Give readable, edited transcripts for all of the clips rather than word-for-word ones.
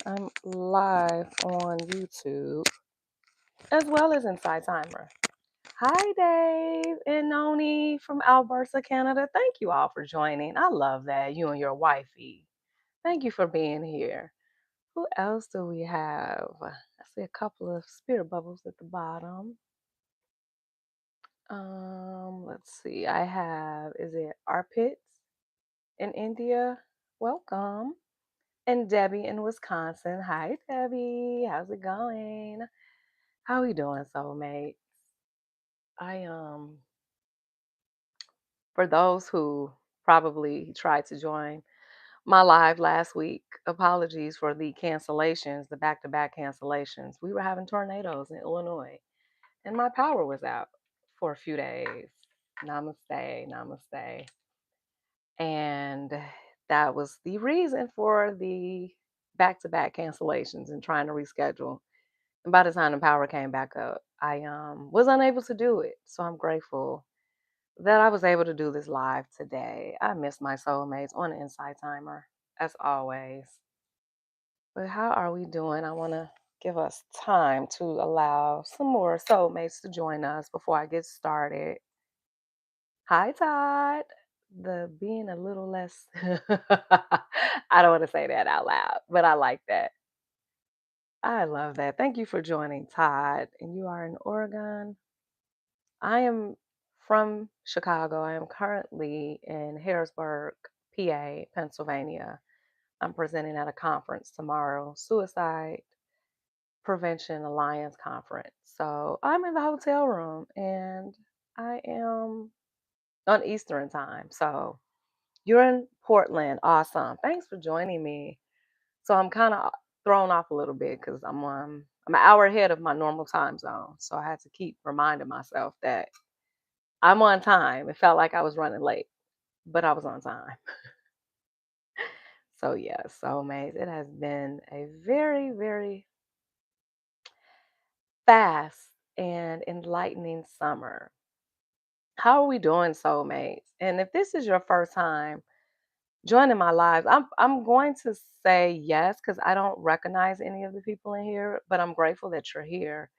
I'm live on YouTube as well as Inside Timer. Hi, Dave and Noni from Alberta, Canada. Thank you all for joining. I love that, you and your wifey. Thank you for being here. Who else do we have? I see a couple of spirit bubbles at the bottom. Let's see. I have, is it Arpits in India? Welcome. And Debbie in Wisconsin. Hi, Debbie. How's it going? How are you doing, soulmate? I for those who probably tried to join my live last week, apologies for the cancellations, the back-to-back cancellations. We were having tornadoes in Illinois, and my power was out for a few days. Namaste, namaste. And that was the reason for the back-to-back cancellations and trying to reschedule. And by the time the power came back up, I was unable to do it. So I'm grateful that I was able to do this live today. I miss my soulmates on the Inside Timer, as always. But how are we doing? I want to give us time to allow some more soulmates to join us before I get started. Hi, Todd. The being a little less, I don't want to say that out loud, but I like that. I love that. Thank you for joining, Todd. And you are in Oregon. I am from Chicago. I am currently in Harrisburg, PA, Pennsylvania. I'm presenting at a conference tomorrow, Suicide Prevention Alliance conference. So I'm in the hotel room and I am on Eastern time. So you're in Portland. Awesome. Thanks for joining me. So I'm kind of thrown off a little bit because I'm an hour ahead of my normal time zone. So I had to keep reminding myself that I'm on time. It felt like I was running late, but I was on time. So yeah, soulmates. It has been a very, very fast and enlightening summer. How are we doing, soulmates? And if this is your first time joining my lives, I'm going to say yes because I don't recognize any of the people in here, but I'm grateful that you're here.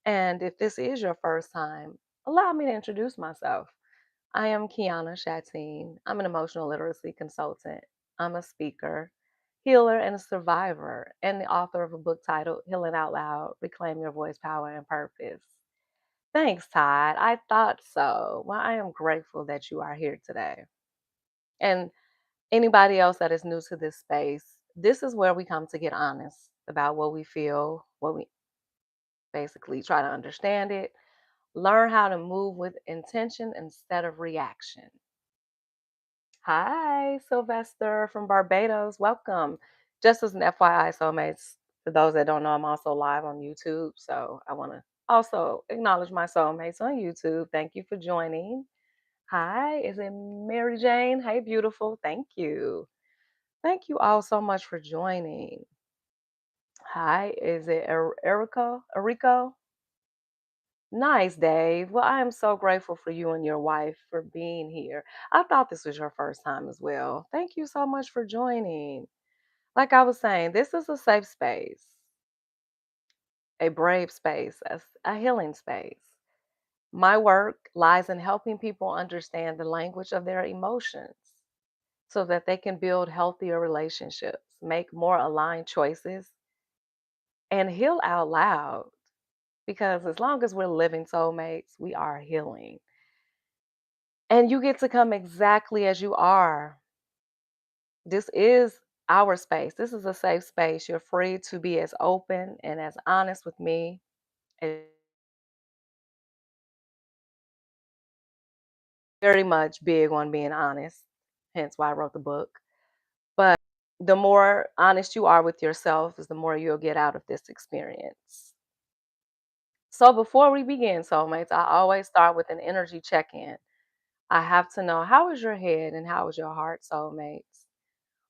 And if this is your first time, allow me to introduce myself. I am Keana Shatteen. I'm an emotional literacy consultant. I'm a speaker, healer, and a survivor, and the author of a book titled Healing Out Loud Reclaim Your Voice, Power, and Purpose. Thanks, Todd. I thought so. Well, I am grateful that you are here today. And anybody else that is new to this space, this is where we come to get honest about what we feel, what we basically try to understand it, learn how to move with intention instead of reaction. Hi, Sylvester from Barbados. Welcome. Just as an FYI, soulmates, for those that don't know, I'm also live on YouTube. So I want to also acknowledge my soulmates on YouTube. Thank you for joining. Hi, is it Mary Jane? Hey, beautiful. Thank you. Thank you all so much for joining. Hi, is it Erico? Erico? Nice, Dave. Well, I am so grateful for you and your wife for being here. I thought this was your first time as well. Thank you so much for joining. Like I was saying, this is a safe space, a brave space, a healing space. My work lies in helping people understand the language of their emotions so that they can build healthier relationships, make more aligned choices, and heal out loud. Because as long as we're living soulmates, we are healing. And you get to come exactly as you are. This is our space. This is a safe space. You're free to be as open and as honest with me. As very much big on being honest, hence why I wrote the book. But the more honest you are with yourself, is the more you'll get out of this experience. So before we begin, soulmates, I always start with an energy check-in. I have to know, how is your head and how is your heart, soulmates?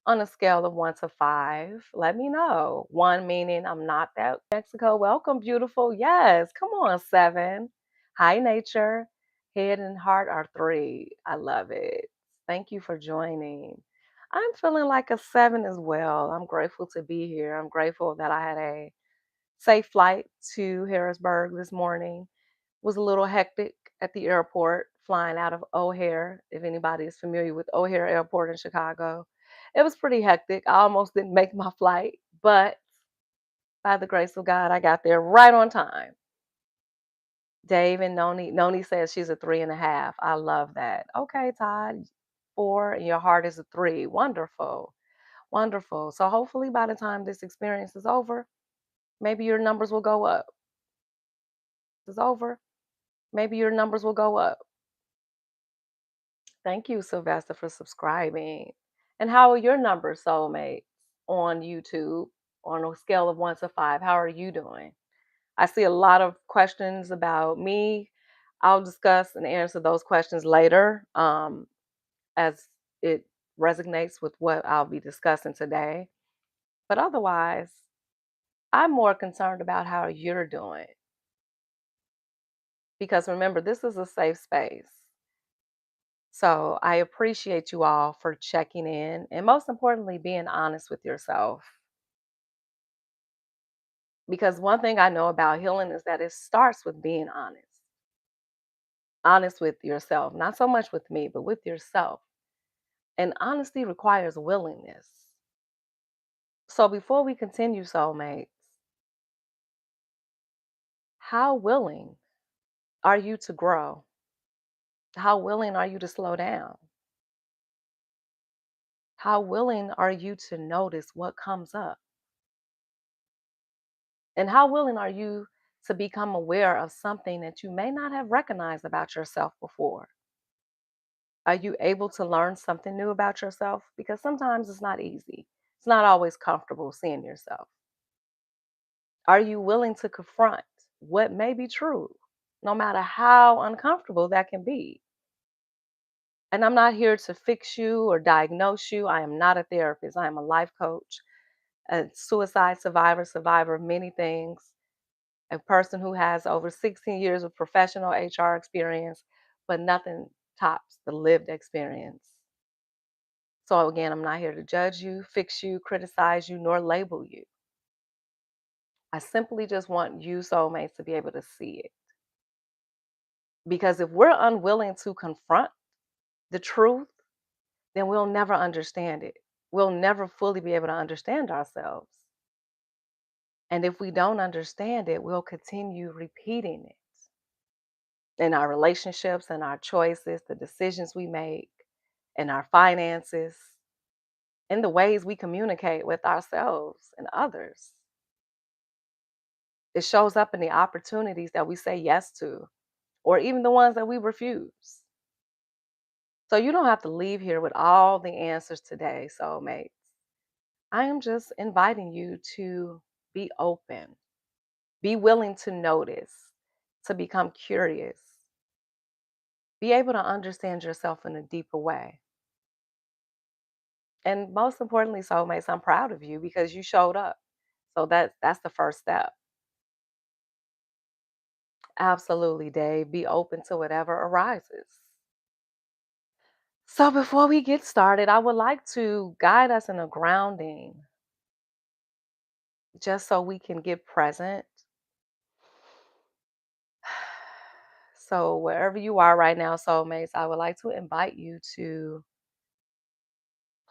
On a scale of 1 to 5, let me know. 1 meaning I'm not that Mexico. Welcome, beautiful. Yes, come on, 7. Hi, nature. Head and heart are 3. I love it. Thank you for joining. I'm feeling like a 7 as well. I'm grateful to be here. I'm grateful that I had a safe flight to Harrisburg this morning. Was a little hectic at the airport flying out of O'Hare. If anybody is familiar with O'Hare Airport in Chicago, it was pretty hectic. I almost didn't make my flight, but by the grace of God, I got there right on time. Dave and Noni says she's a 3.5. I love that. Okay, Todd, 4, and your heart is a 3. Wonderful. Wonderful. So hopefully by the time this experience is over, maybe your numbers will go up. It's over. Maybe your numbers will go up. Thank you, Sylvester, for subscribing. And how are your numbers, soulmates, on YouTube on a scale of 1 to 5? How are you doing? I see a lot of questions about me. I'll discuss and answer those questions later as it resonates with what I'll be discussing today. But otherwise, I'm more concerned about how you're doing. Because remember, this is a safe space. So I appreciate you all for checking in and most importantly, being honest with yourself. Because one thing I know about healing is that it starts with being honest, honest with yourself, not so much with me, but with yourself. And honesty requires willingness. So before we continue, soulmates, how willing are you to grow? How willing are you to slow down? How willing are you to notice what comes up? And how willing are you to become aware of something that you may not have recognized about yourself before? Are you able to learn something new about yourself? Because sometimes it's not easy. It's not always comfortable seeing yourself. Are you willing to confront what may be true, no matter how uncomfortable that can be? And I'm not here to fix you or diagnose you. I am not a therapist. I am a life coach, a suicide survivor, survivor of many things, a person who has over 16 years of professional HR experience, but nothing tops the lived experience. So, again, I'm not here to judge you, fix you, criticize you, nor label you. I simply just want you, soulmates, to be able to see it. Because if we're unwilling to confront the truth, then we'll never understand it. We'll never fully be able to understand ourselves. And if we don't understand it, we'll continue repeating it in our relationships and our choices, the decisions we make, in our finances, in the ways we communicate with ourselves and others. It shows up in the opportunities that we say yes to, or even the ones that we refuse. So you don't have to leave here with all the answers today, soulmates. I am just inviting you to be open, be willing to notice, to become curious, be able to understand yourself in a deeper way. And most importantly, soulmates, I'm proud of you because you showed up. So that's the first step. Absolutely, Dave. Be open to whatever arises. So before we get started, I would like to guide us in a grounding just so we can get present. So wherever you are right now, soulmates, I would like to invite you to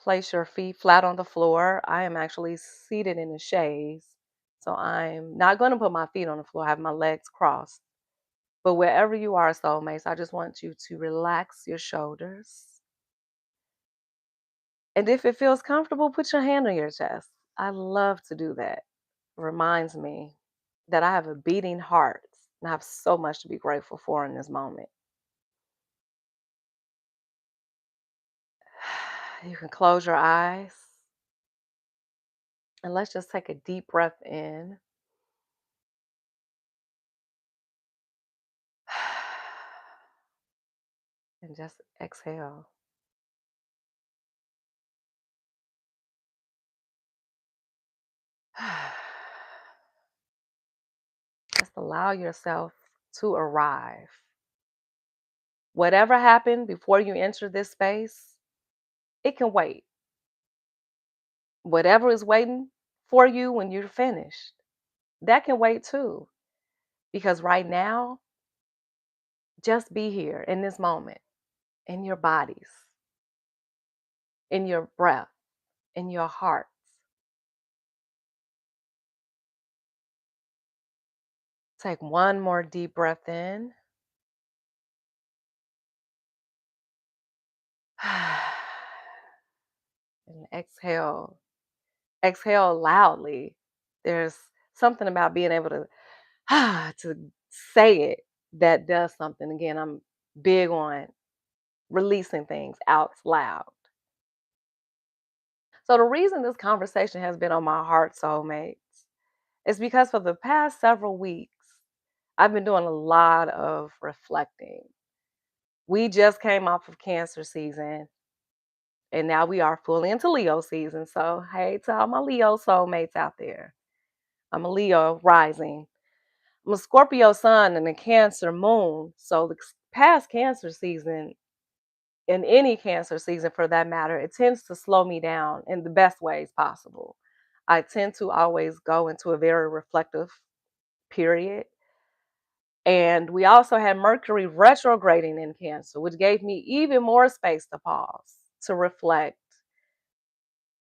place your feet flat on the floor. I am actually seated in the shades. So I'm not going to put my feet on the floor. I have my legs crossed. But wherever you are, soulmates, I just want you to relax your shoulders. And if it feels comfortable, put your hand on your chest. I love to do that. Reminds me that I have a beating heart and I have so much to be grateful for in this moment. You can close your eyes and let's just take a deep breath in. And just exhale. Just allow yourself to arrive. Whatever happened before you enter this space, it can wait. Whatever is waiting for you when you're finished, that can wait too. Because right now, just be here in this moment, in your bodies, in your breath, in your hearts. Take one more deep breath in and exhale. Exhale loudly. There's something about being able to to say it that does something. Again, I'm big on releasing things out loud. So the reason this conversation has been on my heart, soulmates, is because for the past several weeks, I've been doing a lot of reflecting. We just came off of Cancer season, and now we are fully into Leo season. So, hey to all my Leo soulmates out there. I'm a Leo rising. I'm a Scorpio sun and a Cancer moon. So, the past Cancer season, in any Cancer season for that matter, it tends to slow me down in the best ways possible. I tend to always go into a very reflective period. And we also had Mercury retrograding in Cancer, which gave me even more space to pause, to reflect,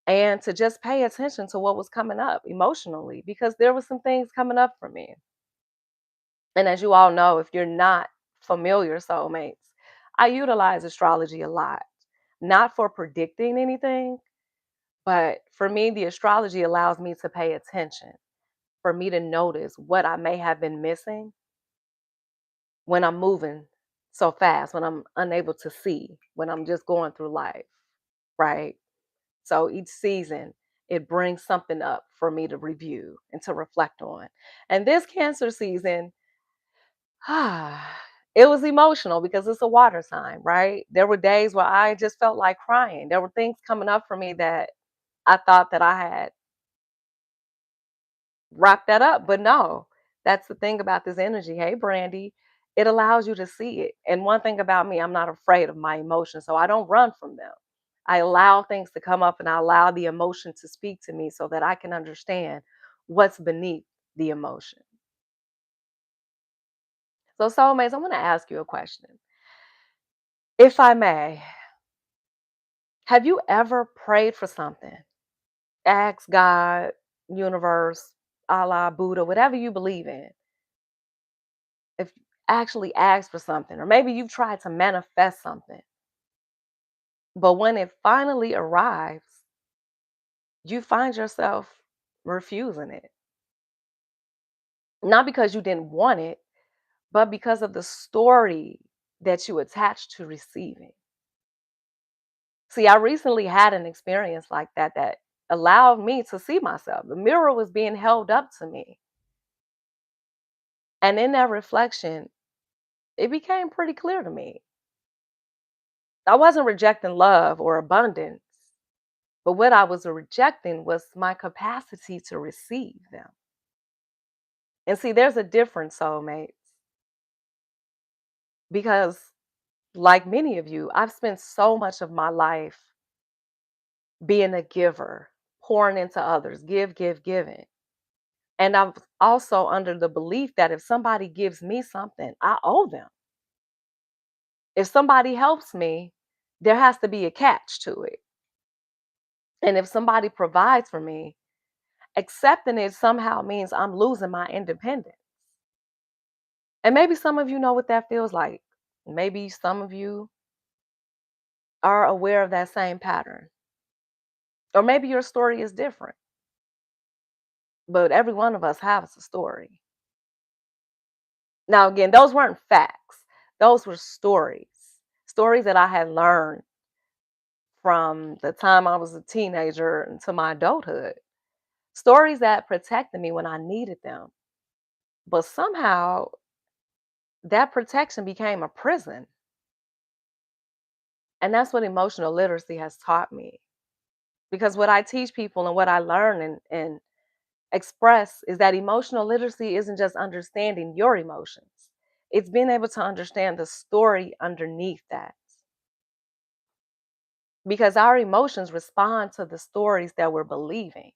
and to just pay attention to what was coming up emotionally because there were some things coming up for me. And as you all know, if you're not familiar, soulmates, I utilize astrology a lot, not for predicting anything, but for me, the astrology allows me to pay attention, for me to notice what I may have been missing when I'm moving so fast, when I'm unable to see, when I'm just going through life, right? So each season, it brings something up for me to review and to reflect on. And this Cancer season, it was emotional because it's a water sign, right? There were days where I just felt like crying. There were things coming up for me that I thought that I had wrap that up. But no, that's the thing about this energy. Hey, Brandy, it allows you to see it. And one thing about me, I'm not afraid of my emotions, so I don't run from them. I allow things to come up and I allow the emotion to speak to me so that I can understand what's beneath the emotion. So, soulmates, I'm going to ask you a question. If I may, have you ever prayed for something? Ask God, universe, Allah, Buddha, whatever you believe in, if you actually ask for something, or maybe you've tried to manifest something, but when it finally arrives, you find yourself refusing it. Not because you didn't want it, but because of the story that you attached to receiving. See, I recently had an experience like that allowed me to see myself. The mirror was being held up to me. And in that reflection, it became pretty clear to me. I wasn't rejecting love or abundance. But what I was rejecting was my capacity to receive them. And see, there's a difference, soulmates, because like many of you, I've spent so much of my life being a giver, pouring into others, giving. And I'm also under the belief that if somebody gives me something, I owe them. If somebody helps me, there has to be a catch to it. And if somebody provides for me, accepting it somehow means I'm losing my independence. And maybe some of you know what that feels like. Maybe some of you are aware of that same pattern. Or maybe your story is different, but every one of us has a story. Now, again, those weren't facts, those were stories. Stories that I had learned from the time I was a teenager into my adulthood. Stories that protected me when I needed them. But somehow that protection became a prison. And that's what emotional literacy has taught me. Because what I teach people and what I learn and express is that emotional literacy isn't just understanding your emotions, it's being able to understand the story underneath that. because our emotions respond to the stories that we're believing,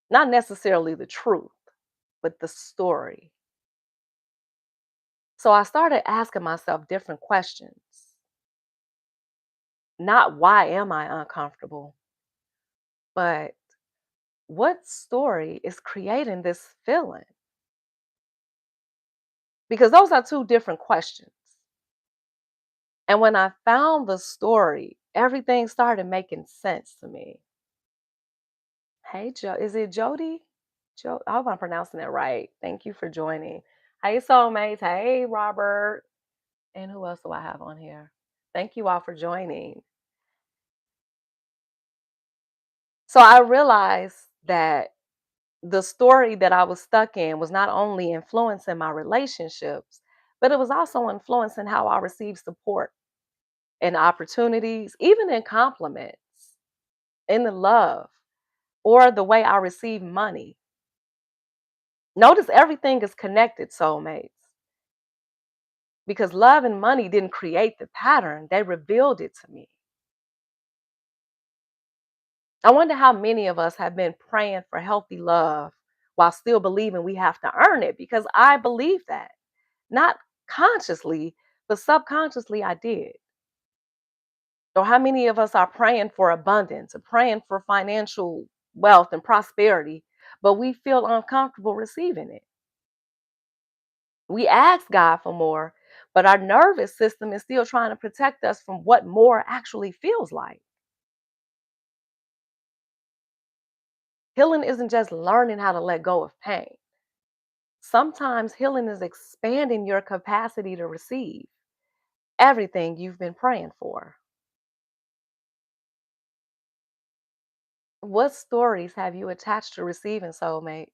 not necessarily the truth, but the story. So I started asking myself different questions. Not why am I uncomfortable, but what story is creating this feeling? Because those are two different questions. And when I found the story, everything started making sense to me. Hey, Joe, is it Jody? Joe, I hope I'm pronouncing it right. Thank you for joining. Hey, Soulmates. Hey, Robert. And who else do I have on here? Thank you all for joining. So I realized that the story that I was stuck in was not only influencing my relationships, but it was also influencing how I receive support and opportunities, even in compliments, in the love, or the way I receive money. Notice everything is connected, soulmates, because love and money didn't create the pattern, they revealed it to me. I wonder how many of us have been praying for healthy love while still believing we have to earn it, because I believe that. Not consciously, but subconsciously I did. Or how many of us are praying for abundance or praying for financial wealth and prosperity, but we feel uncomfortable receiving it? We ask God for more, but our nervous system is still trying to protect us from what more actually feels like. Healing isn't just learning how to let go of pain. Sometimes healing is expanding your capacity to receive everything you've been praying for. What stories have you attached to receiving, soulmate?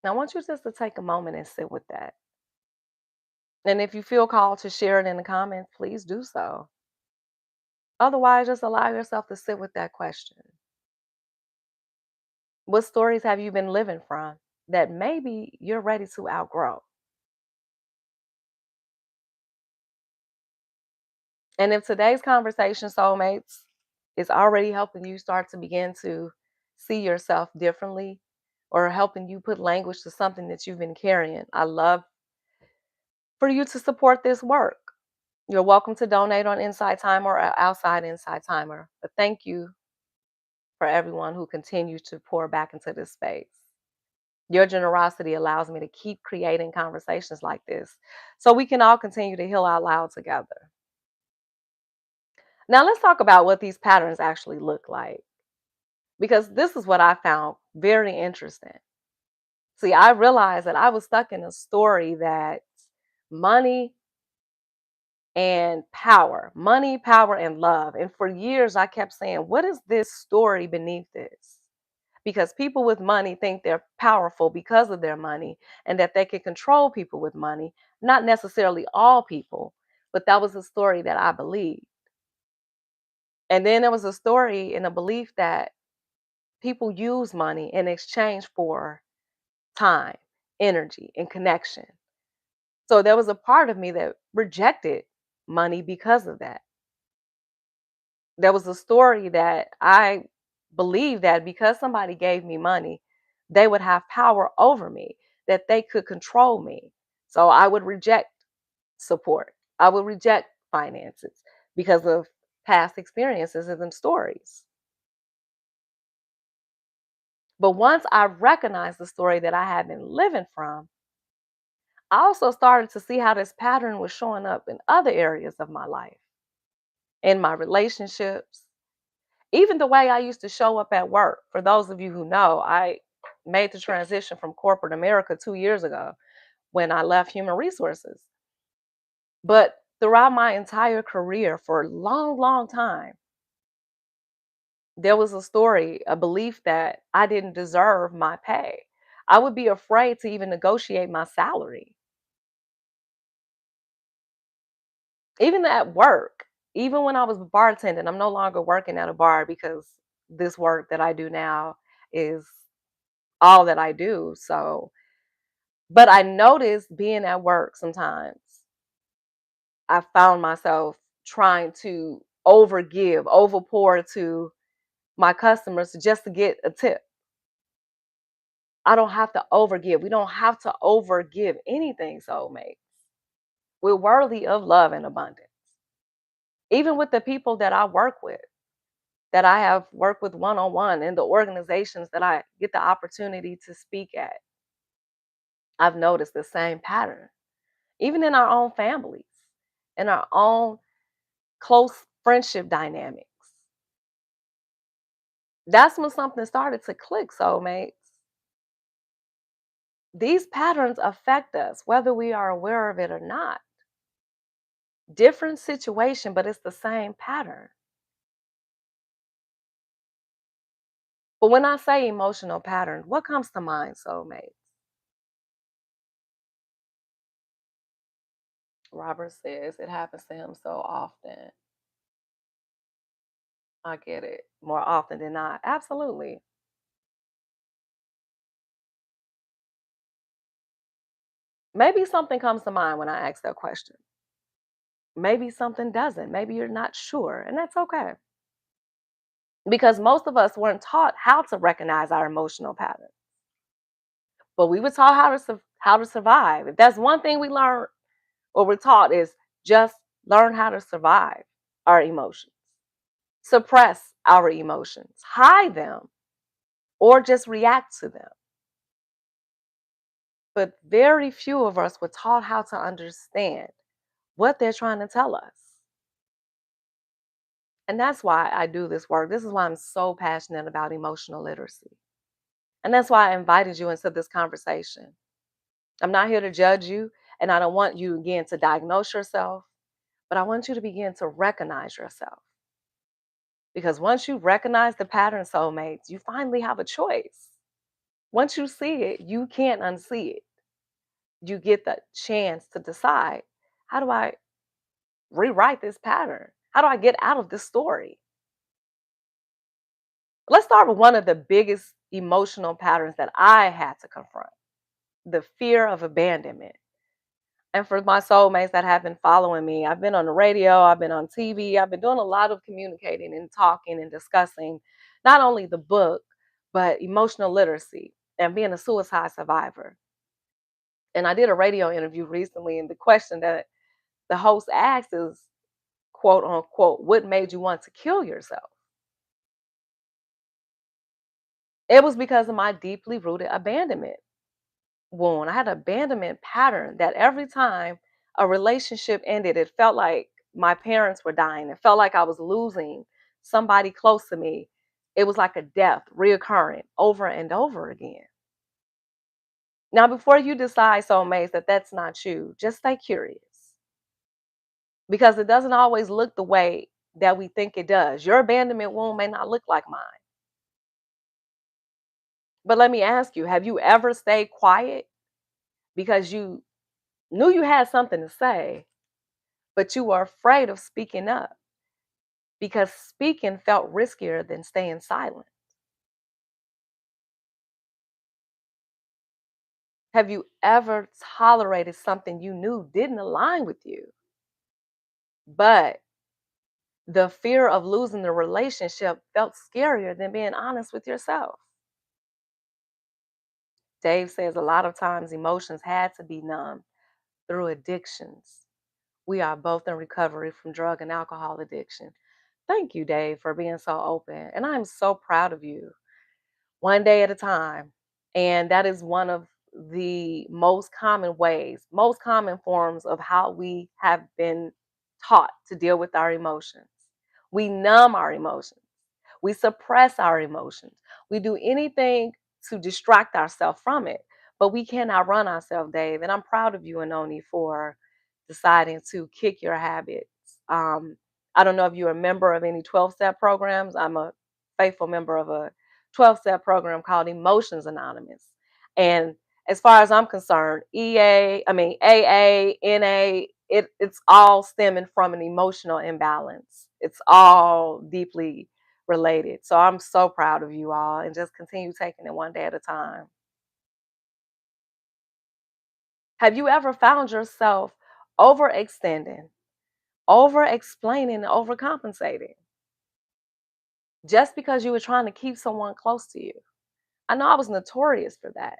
Now, I want you just to take a moment and sit with that. And if you feel called to share it in the comments, please do so. Otherwise, just allow yourself to sit with that question. What stories have you been living from that maybe you're ready to outgrow? And if today's conversation, soulmates, is already helping you start to begin to see yourself differently or helping you put language to something that you've been carrying, I love for you to support this work. You're welcome to donate on Inside Timer or outside Inside Timer. But thank you for everyone who continues to pour back into this space. Your generosity allows me to keep creating conversations like this so we can all continue to heal out loud together. Now, let's talk about what these patterns actually look like, because this is what I found very interesting. See, I realized that I was stuck in a story that money and power, money, power, and love. And for years, I kept saying, what is this story beneath this? Because people with money think they're powerful because of their money and that they can control people with money. Not necessarily all people, but that was a story that I believed. And then there was a story and a belief that people use money in exchange for time, energy, and connection. So there was a part of me that rejected money because of that. There was a story that I believed that because somebody gave me money, they would have power over me, that they could control me. So I would reject support. I would reject finances because of past experiences and stories. But once I recognized the story that I had been living from, I also started to see how this pattern was showing up in other areas of my life, in my relationships, even the way I used to show up at work. For those of you who know, I made the transition from corporate America 2 years ago when I left human resources. But throughout my entire career, for a long, long time, there was a story, a belief that I didn't deserve my pay. I would be afraid to even negotiate my salary. Even at work, even when I was bartending, I'm no longer working at a bar because this work that I do now is all that I do. So, but I noticed being at work sometimes, I found myself trying to overgive, overpour to my customers just to get a tip. I don't have to overgive. We don't have to overgive anything, soulmates. We're worthy of love and abundance. Even with the people that I work with, that I have worked with one on one in the organizations that I get the opportunity to speak at, I've noticed the same pattern. Even in our own families, in our own close friendship dynamics. That's when something started to click, soulmates. These patterns affect us, whether we are aware of it or not. Different situation, but it's the same pattern. But when I say emotional pattern, what comes to mind, soulmates? Robert says it happens to him so often. I get it. More often than not. Absolutely. Maybe something comes to mind when I ask that question. Maybe something doesn't. Maybe you're not sure, and that's okay. Because most of us weren't taught how to recognize our emotional patterns, but we were taught how to survive. If that's one thing we learn or we're taught is just learn how to survive our emotions, suppress our emotions, hide them, or just react to them. But very few of us were taught how to understand what they're trying to tell us. And that's why I do this work. This is why I'm so passionate about emotional literacy. And that's why I invited you into this conversation. I'm not here to judge you, and I don't want you again to diagnose yourself, but I want you to begin to recognize yourself. Because once you recognize the pattern, soulmates, you finally have a choice. Once you see it, you can't unsee it. You get the chance to decide, how do I rewrite this pattern? How do I get out of this story? Let's start with one of the biggest emotional patterns that I had to confront, the fear of abandonment. And for my soulmates that have been following me, I've been on the radio, I've been on TV, I've been doing a lot of communicating and talking and discussing not only the book, but emotional literacy and being a suicide survivor. And I did a radio interview recently, and the question that the host asked is, quote unquote, what made you want to kill yourself? It was because of my deeply rooted abandonment wound. I had an abandonment pattern that every time a relationship ended, it felt like my parents were dying. It felt like I was losing somebody close to me. It was like a death reoccurring over and over again. Now, before you decide, soulmates, that that's not you, just stay curious because it doesn't always look the way that we think it does. Your abandonment wound may not look like mine. But let me ask you, have you ever stayed quiet because you knew you had something to say, but you were afraid of speaking up because speaking felt riskier than staying silent? Have you ever tolerated something you knew didn't align with you, but the fear of losing the relationship felt scarier than being honest with yourself? Dave says a lot of times emotions had to be numbed through addictions. We are both in recovery from drug and alcohol addiction. Thank you, Dave, for being so open. And I'm so proud of you. One day at a time. And that is one of the most common ways, most common forms of how we have been taught to deal with our emotions. We numb our emotions, we suppress our emotions, we do anything to distract ourselves from it, but we cannot run ourselves, Dave. And I'm proud of you, Anoni, for deciding to kick your habits. Um, I don't know if you're a member of any 12 step programs. I'm a faithful member of a 12-step program called Emotions Anonymous. And as far as I'm concerned, AA, NA, it's all stemming from an emotional imbalance. It's all deeply related. So I'm so proud of you all, and just continue taking it one day at a time. Have you ever found yourself overextending over explaining and overcompensating just because you were trying to keep someone close to you. I know I was notorious for that.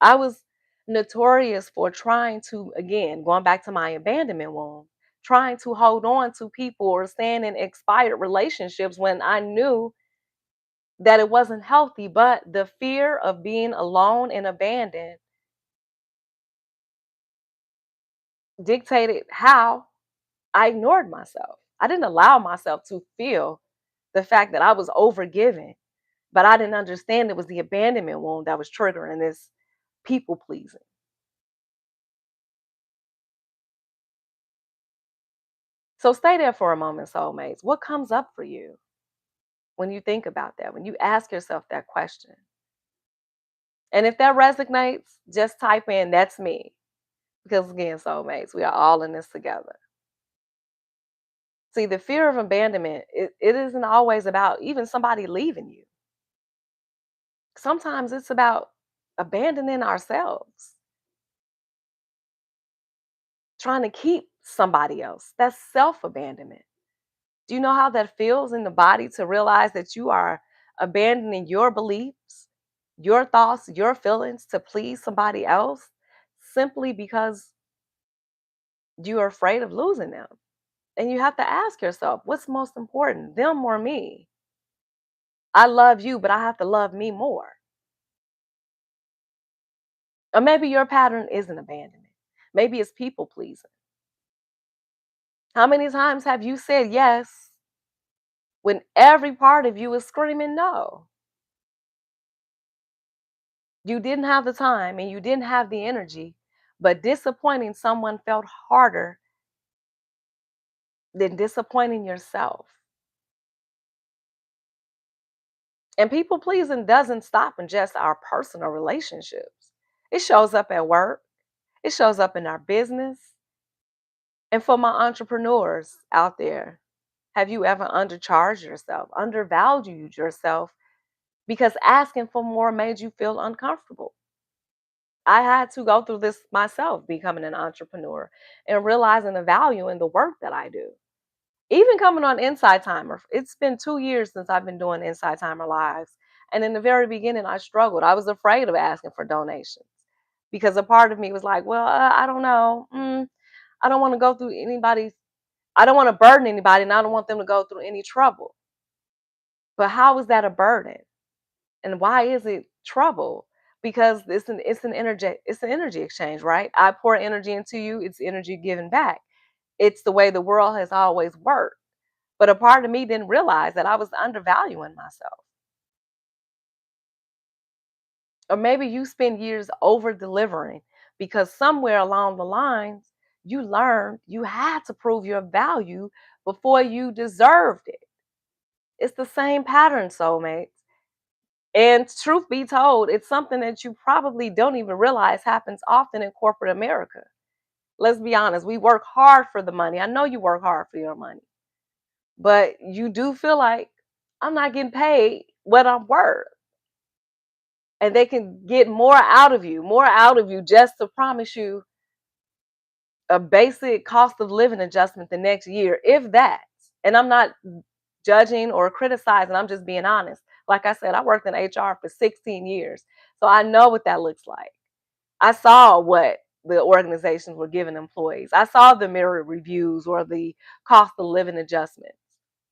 I was notorious for trying to, again, going back to my abandonment wound, trying to hold on to people or stand in expired relationships when I knew that it wasn't healthy, but the fear of being alone and abandoned dictated how I ignored myself. I didn't allow myself to feel the fact that I was overgiving, but I didn't understand it was the abandonment wound that was triggering this people pleasing. So stay there for a moment, soulmates. What comes up for you when you think about that, when you ask yourself that question? And if that resonates, just type in, that's me. Because again, soulmates, we are all in this together. See, the fear of abandonment, it isn't always about even somebody leaving you. Sometimes it's about abandoning ourselves, trying to keep somebody else. That's self abandonment. Do you know how that feels in the body to realize that you are abandoning your beliefs, your thoughts, your feelings to please somebody else simply because you are afraid of losing them? And you have to ask yourself, what's most important, them or me? I love you, but I have to love me more. Or maybe your pattern isn't abandonment. Maybe it's people pleasing. How many times have you said yes when every part of you is screaming no? You didn't have the time and you didn't have the energy, but disappointing someone felt harder than disappointing yourself. And people pleasing doesn't stop in just our personal relationships. It shows up at work, it shows up in our business. And for my entrepreneurs out there, have you ever undercharged yourself, undervalued yourself because asking for more made you feel uncomfortable? I had to go through this myself, becoming an entrepreneur and realizing the value in the work that I do. Even coming on Inside Timer, it's been 2 years since I've been doing Inside Timer Lives. And in the very beginning, I struggled. I was afraid of asking for donations because a part of me was like, well, I don't know. I don't want to go through anybody's, I don't want to burden anybody and I don't want them to go through any trouble. But how is that a burden? And why is it trouble? Because it's an energy exchange, right? I pour energy into you, it's energy given back. It's the way the world has always worked. But a part of me didn't realize that I was undervaluing myself. Or maybe you spend years over delivering because somewhere along the lines you learned you had to prove your value before you deserved it. It's the same pattern, soulmates. And truth be told, it's something that you probably don't even realize happens often in corporate America. Let's be honest, we work hard for the money. I know you work hard for your money, but you do feel like I'm not getting paid what I'm worth. And they can get more out of you just to promise you a basic cost of living adjustment the next year, if that. And I'm not judging or criticizing, I'm just being honest. Like I said, I worked in HR for 16 years, so I know what that looks like. I saw what the organizations were giving employees. I saw the merit reviews or the cost of living adjustments.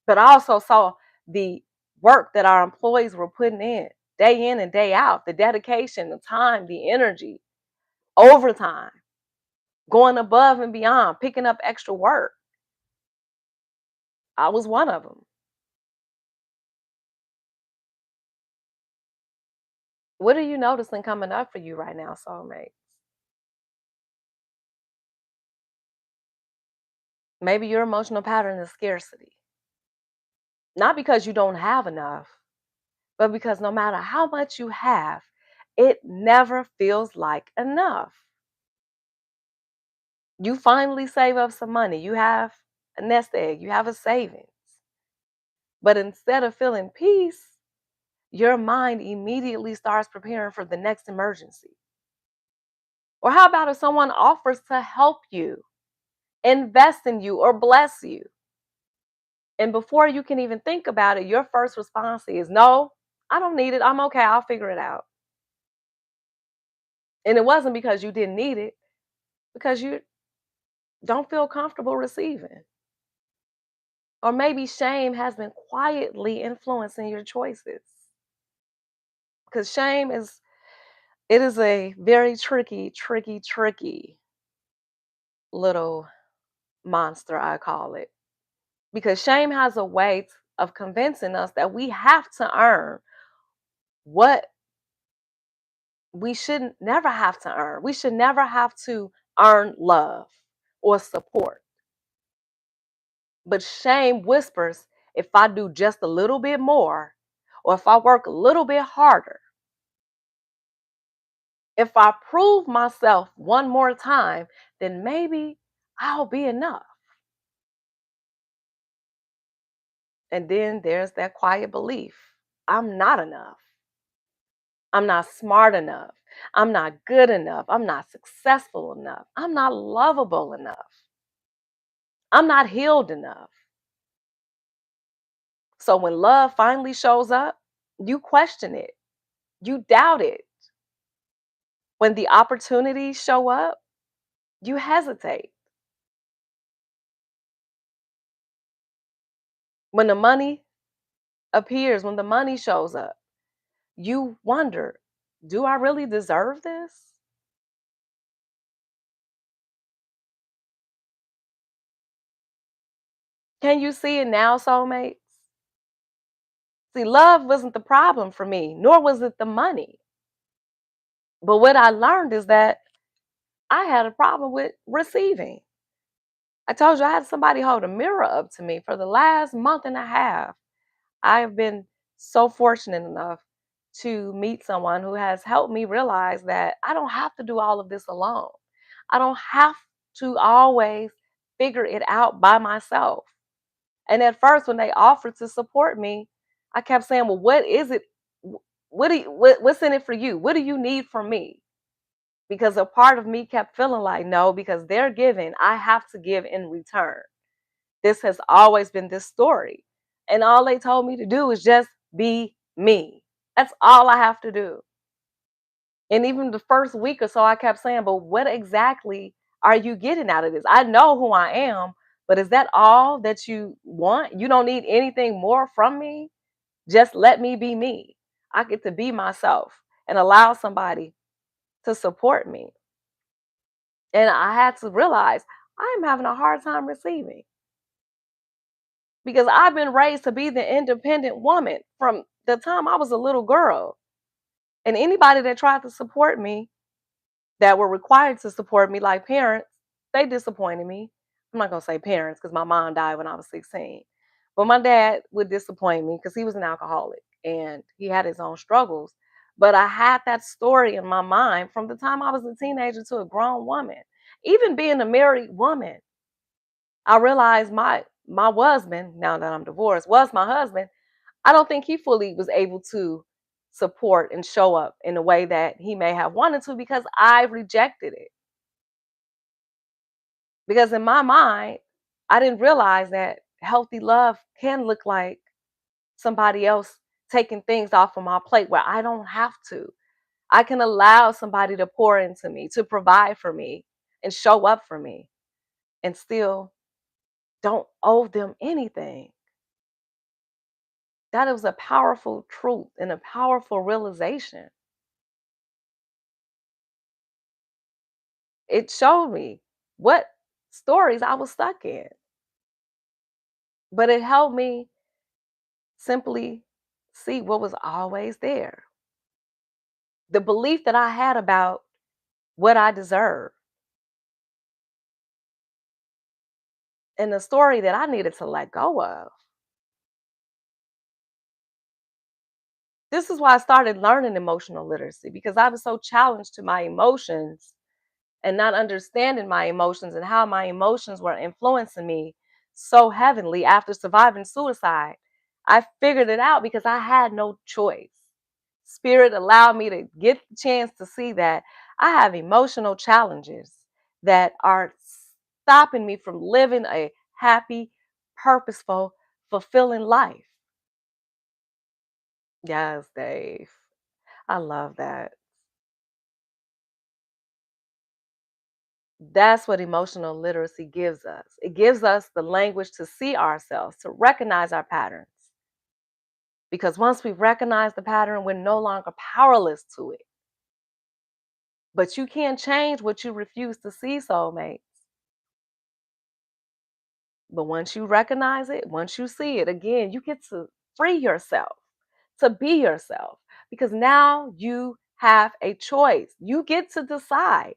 But I also saw the work that our employees were putting in and day out, the dedication, the time, the energy, overtime, going above and beyond, picking up extra work. I was one of them. What are you noticing coming up for you right now, soulmate? Maybe your emotional pattern is scarcity. Not because you don't have enough, but because no matter how much you have, it never feels like enough. You finally save up some money. You have a nest egg, you have a savings. But instead of feeling peace, your mind immediately starts preparing for the next emergency. Or how about if someone offers to help you invest in you, or bless you. And before you can even think about it, your first response is, no, I don't need it. I'm okay. I'll figure it out. And it wasn't because you didn't need it, because you don't feel comfortable receiving. Or maybe shame has been quietly influencing your choices. Because shame is, it is a very tricky, tricky, tricky little monster, I call it. Because shame has a way of convincing us that we have to earn what we should never have to earn. We should never have to earn love or support. But shame whispers, if I do just a little bit more, or if I work a little bit harder, if I prove myself one more time, then maybe I'll be enough. And then there's that quiet belief, I'm not enough. I'm not smart enough. I'm not good enough. I'm not successful enough. I'm not lovable enough. I'm not healed enough. So when love finally shows up, you question it, you doubt it. When the opportunities show up, you hesitate. When the money appears, when the money shows up, you wonder, do I really deserve this? Can you see it now, soulmates? See, love wasn't the problem for me, nor was it the money. But what I learned is that I had a problem with receiving. I told you I had somebody hold a mirror up to me for the last month and a half. I have been so fortunate enough to meet someone who has helped me realize that I don't have to do all of this alone. I don't have to always figure it out by myself. And at first, when they offered to support me, I kept saying, "Well, what is it? What's in it for you? What do you need from me?" Because a part of me kept feeling like, no, because they're giving, I have to give in return. This has always been this story. And all they told me to do is just be me. That's all I have to do. And even the first week or so, I kept saying, but what exactly are you getting out of this? I know who I am, but is that all that you want? You don't need anything more from me? Just let me be me. I get to be myself and allow somebody to support me. And I had to realize I'm having a hard time receiving because I've been raised to be the independent woman from the time I was a little girl. And anybody that tried to support me, that were required to support me, like parents, they disappointed me. I'm not going to say parents because my mom died when I was 16. But my dad would disappoint me because he was an alcoholic and he had his own struggles. But I had that story in my mind from the time I was a teenager to a grown woman. Even being a married woman, I realized my husband, now that I'm divorced, was my husband. I don't think he fully was able to support and show up in a way that he may have wanted to because I rejected it. Because in my mind, I didn't realize that healthy love can look like somebody else taking things off of my plate where I don't have to. I can allow somebody to pour into me, to provide for me, and show up for me, and still don't owe them anything. That was a powerful truth and a powerful realization. It showed me what stories I was stuck in, but it helped me simply see what was always there. The belief that I had about what I deserved, and the story that I needed to let go of. This is why I started learning emotional literacy because I was so challenged to my emotions and not understanding my emotions and how my emotions were influencing me so heavily after surviving suicide. I figured it out because I had no choice. Spirit allowed me to get the chance to see that I have emotional challenges that are stopping me from living a happy, purposeful, fulfilling life. Yes, Dave. I love that. That's what emotional literacy gives us. It gives us the language to see ourselves, to recognize our patterns. Because once we recognize the pattern, we're no longer powerless to it. But you can't change what you refuse to see, soulmates. But once you recognize it, once you see it, again, you get to free yourself, to be yourself, because now you have a choice. You get to decide.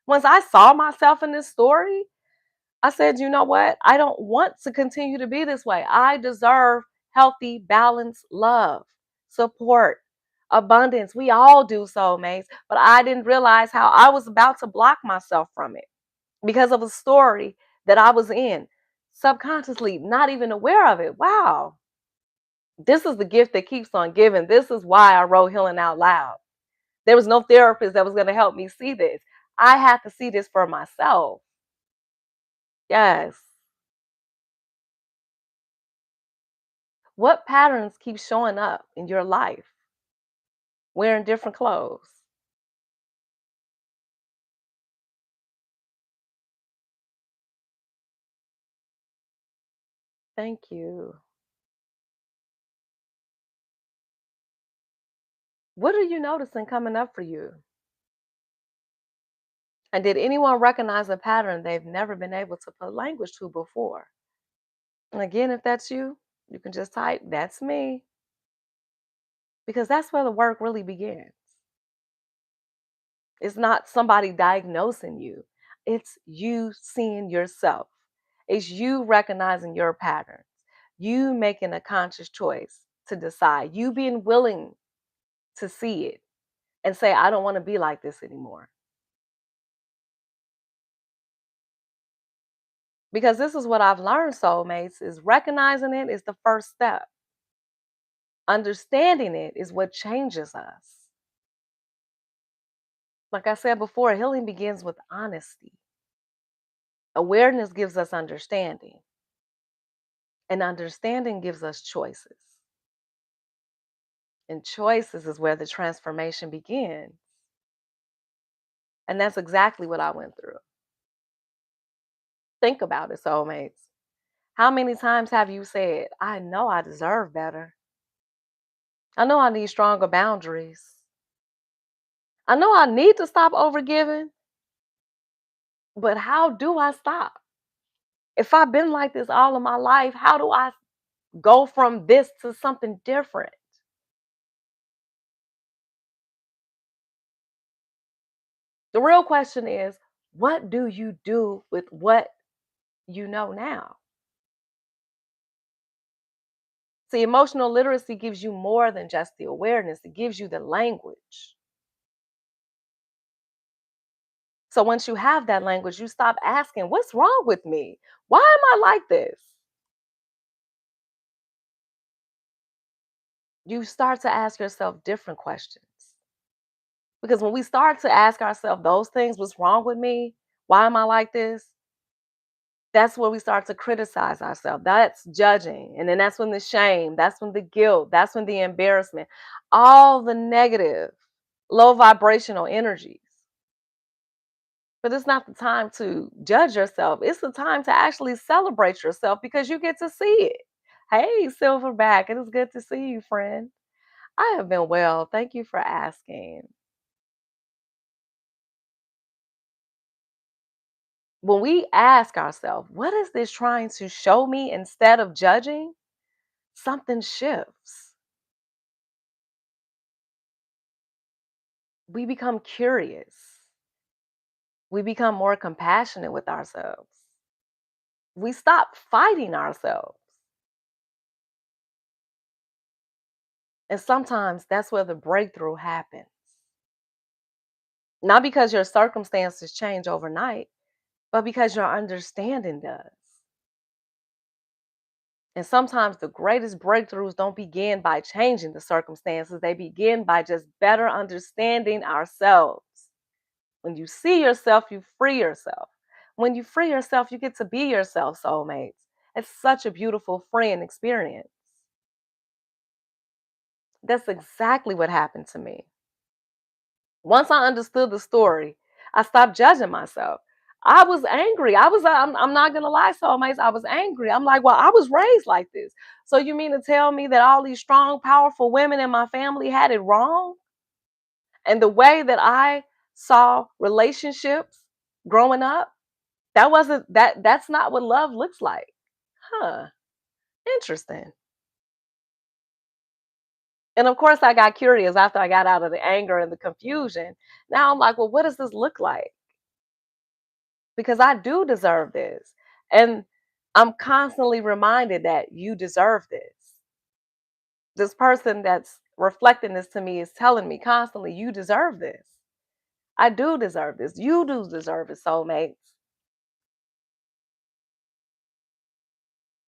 Once I saw myself in this story, I said, you know what? I don't want to continue to be this way. I deserve healthy, balanced love, support, abundance. We all do, soulmates, but I didn't realize how I was about to block myself from it because of a story that I was in subconsciously, not even aware of it. Wow. This is the gift that keeps on giving. This is why I wrote Healing Out Loud. There was no therapist that was going to help me see this. I had to see this for myself. Yes. What patterns keep showing up in your life? Wearing different clothes. Thank you. What are you noticing coming up for you? And did anyone recognize a pattern they've never been able to put language to before? And again, if that's you, you can just type, that's me, because that's where the work really begins. It's not somebody diagnosing you, it's you seeing yourself. It's you recognizing your patterns, you making a conscious choice to decide, you being willing to see it and say, I don't want to be like this anymore. Because this is what I've learned, soulmates, is recognizing it is the first step. Understanding it is what changes us. Like I said before, healing begins with honesty. Awareness gives us understanding, and understanding gives us choices. And choices is where the transformation begins. And that's exactly what I went through. Think about it, soulmates. How many times have you said, I know I deserve better? I know I need stronger boundaries. I know I need to stop overgiving, but how do I stop? If I've been like this all of my life, how do I go from this to something different? The real question is, what do you do with what you know now? See, emotional literacy gives you more than just the awareness, it gives you the language. So once you have that language, you stop asking, what's wrong with me? Why am I like this? You start to ask yourself different questions. Because when we start to ask ourselves those things, what's wrong with me? Why am I like this? That's where we start to criticize ourselves. That's judging. And then that's when the shame, that's when the guilt, that's when the embarrassment, all the negative, low vibrational energies. But it's not the time to judge yourself. It's the time to actually celebrate yourself because you get to see it. Hey, Silverback, it is good to see you, friend. I have been well. Thank you for asking. When we ask ourselves, what is this trying to show me instead of judging? Something shifts. We become curious. We become more compassionate with ourselves. We stop fighting ourselves. And sometimes that's where the breakthrough happens. Not because your circumstances change overnight, but because your understanding does. And sometimes the greatest breakthroughs don't begin by changing the circumstances, they begin by just better understanding ourselves. When you see yourself, you free yourself. When you free yourself, you get to be yourself, soulmates. It's such a beautiful freeing experience. That's exactly what happened to me. Once I understood the story, I stopped judging myself. I was angry. I'm not gonna lie, soulmates. I was angry. I'm like, well, I was raised like this. So you mean to tell me that all these strong, powerful women in my family had it wrong? And the way that I saw relationships growing up, that's not what love looks like. Huh. Interesting. And of course I got curious after I got out of the anger and the confusion. Now I'm like, well, what does this look like? Because I do deserve this. And I'm constantly reminded that you deserve this. This person that's reflecting this to me is telling me constantly, you deserve this. I do deserve this. You do deserve it, soulmates.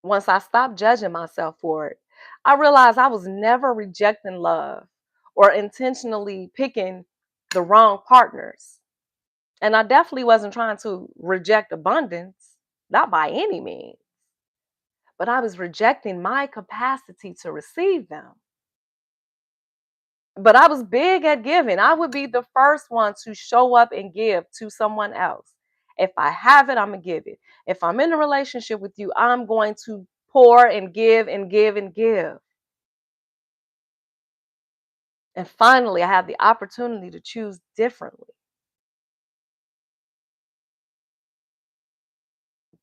Once I stopped judging myself for it, I realized I was never rejecting love or intentionally picking the wrong partners. And I definitely wasn't trying to reject abundance, not by any means, but I was rejecting my capacity to receive them. But I was big at giving. I would be the first one to show up and give to someone else. If I have it, I'm going to give it. If I'm in a relationship with you, I'm going to pour and give and give and give. And finally, I have the opportunity to choose differently.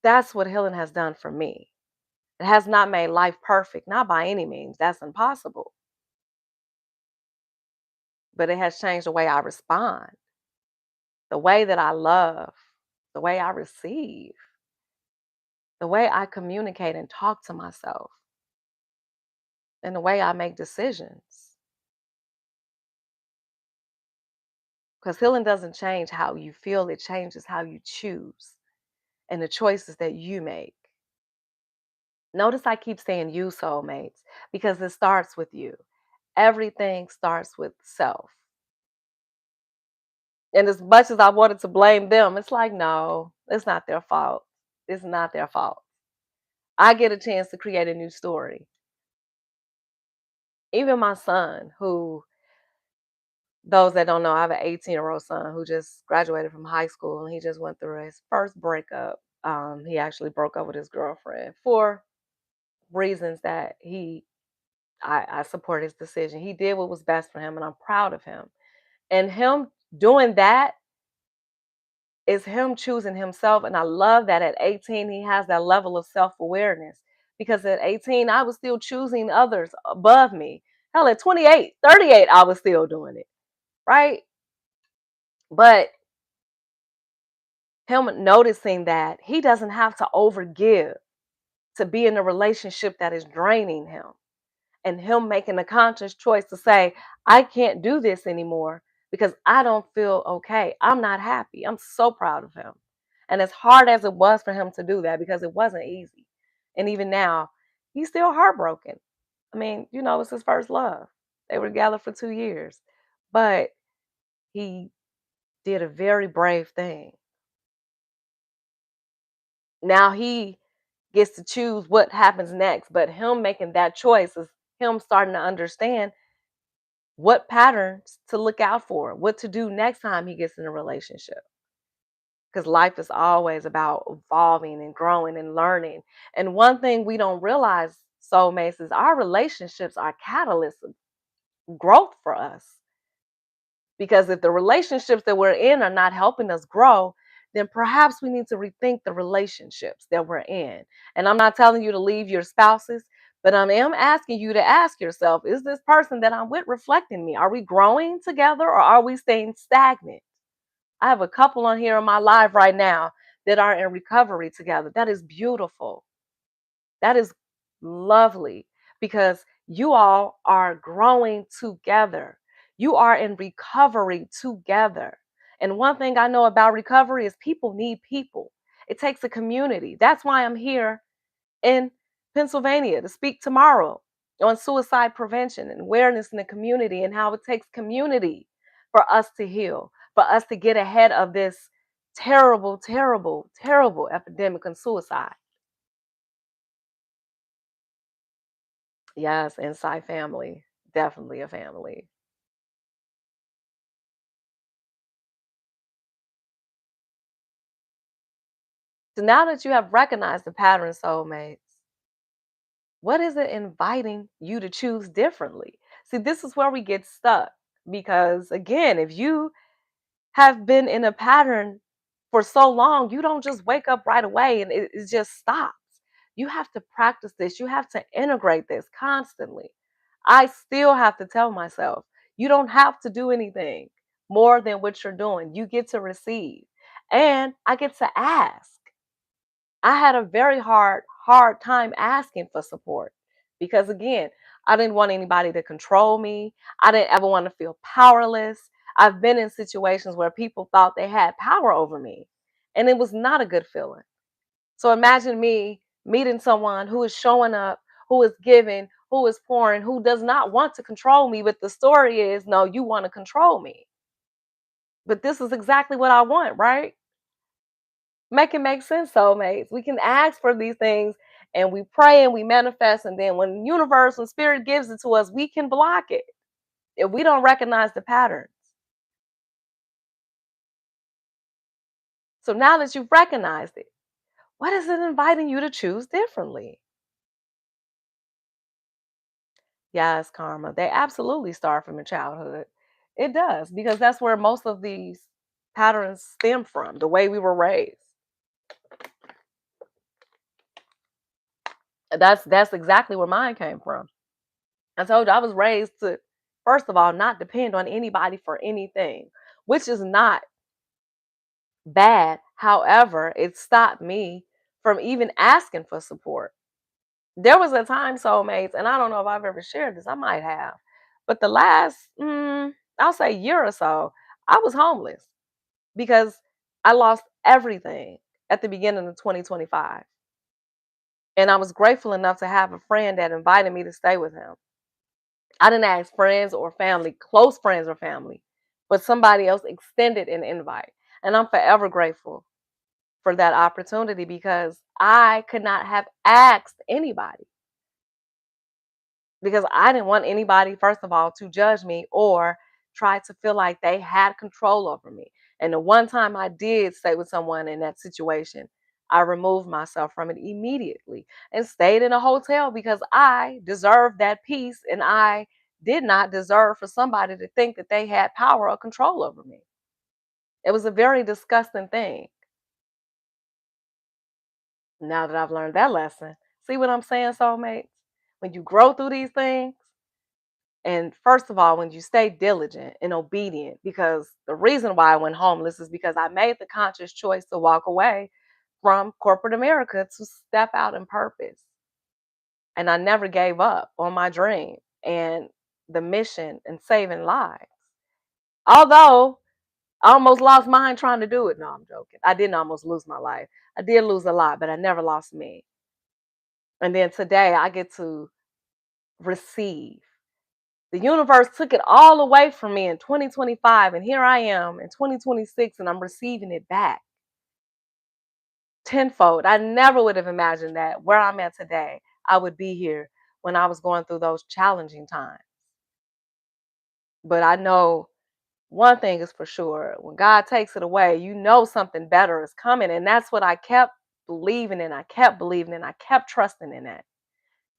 That's what healing has done for me. It has not made life perfect, not by any means. That's impossible. But it has changed the way I respond, the way that I love, the way I receive, the way I communicate and talk to myself, and the way I make decisions. Because healing doesn't change how you feel, it changes how you choose and the choices that you make. Notice I keep saying you, soulmates, because it starts with you. Everything starts with self. And as much as I wanted to blame them, it's like, no, it's not their fault. It's not their fault. I get a chance to create a new story. Even my son, who, those that don't know, I have an 18-year-old son who just graduated from high school and he just went through his first breakup. He actually broke up with his girlfriend for reasons that I support his decision. He did what was best for him and I'm proud of him. And him doing that is him choosing himself. And I love that at 18, he has that level of self awareness. Because at 18, I was still choosing others above me. Hell, at 28, 38, I was still doing it. Right. But him noticing that he doesn't have to overgive to be in a relationship that is draining him. And him making a conscious choice to say, I can't do this anymore because I don't feel okay. I'm not happy. I'm so proud of him. And as hard as it was for him to do that, because it wasn't easy. And even now, he's still heartbroken. I mean, it's his first love. They were together for 2 years. But he did a very brave thing. Now he gets to choose what happens next. But him making that choice is him starting to understand what patterns to look out for, what to do next time he gets in a relationship. Because life is always about evolving and growing and learning. And one thing we don't realize, soulmates, is our relationships are catalysts of growth for us. Because if the relationships that we're in are not helping us grow, then perhaps we need to rethink the relationships that we're in. And I'm not telling you to leave your spouses, but I am asking you to ask yourself, is this person that I'm with reflecting me? Are we growing together or are we staying stagnant? I have a couple on here in my life right now that are in recovery together. That is beautiful. That is lovely because you all are growing together. You are in recovery together. And one thing I know about recovery is people need people. It takes a community. That's why I'm here in Pennsylvania to speak tomorrow on suicide prevention and awareness in the community and how it takes community for us to heal, for us to get ahead of this terrible, terrible, terrible epidemic and suicide. Yes, inside family. Definitely a family. So now that you have recognized the pattern, soulmates, what is it inviting you to choose differently? See, this is where we get stuck because, again, if you have been in a pattern for so long, you don't just wake up right away and it just stops. You have to practice this, you have to integrate this constantly. I still have to tell myself, you don't have to do anything more than what you're doing. You get to receive, and I get to ask. I had a very hard time asking for support because, again, I didn't want anybody to control me. I didn't ever want to feel powerless. I've been in situations where people thought they had power over me, and it was not a good feeling. So imagine me meeting someone who is showing up, who is giving, who is pouring, who does not want to control me, but the story is, no, you want to control me. But this is exactly what I want, right? Make it make sense, soulmates. We can ask for these things and we pray and we manifest, and then when universe and spirit gives it to us, we can block it if we don't recognize the patterns. So now that you've recognized it, what is it inviting you to choose differently? Yes, karma. They absolutely start from your childhood. It does, because that's where most of these patterns stem from, the way we were raised. That's exactly where mine came from. I told you I was raised to, first of all, not depend on anybody for anything, which is not bad. However, it stopped me from even asking for support. There was a time, soulmates, and I don't know if I've ever shared this, I might have, but the last, I'll say year or so, I was homeless because I lost everything at the beginning of 2025. And I was grateful enough to have a friend that invited me to stay with him. I didn't ask friends or family, close friends or family, but somebody else extended an invite. And I'm forever grateful for that opportunity because I could not have asked anybody because I didn't want anybody, first of all, to judge me or try to feel like they had control over me. And the one time I did stay with someone in that situation, I removed myself from it immediately and stayed in a hotel because I deserved that peace and I did not deserve for somebody to think that they had power or control over me. It was a very disgusting thing. Now that I've learned that lesson, see what I'm saying, soulmates? When you grow through these things, and first of all, when you stay diligent and obedient, because the reason why I went homeless is because I made the conscious choice to walk away from corporate America to step out in purpose. And I never gave up on my dream and the mission and saving lives. Although I almost lost mine trying to do it. No, I'm joking. I didn't almost lose my life. I did lose a lot, but I never lost me. And then today I get to receive. The universe took it all away from me in 2025, and here I am in 2026, and I'm receiving it back tenfold. I never would have imagined that where I'm at today, I would be here when I was going through those challenging times. But I know one thing is for sure, when God takes it away, you know something better is coming. And that's what I kept believing in. I kept believing in. I kept trusting in that.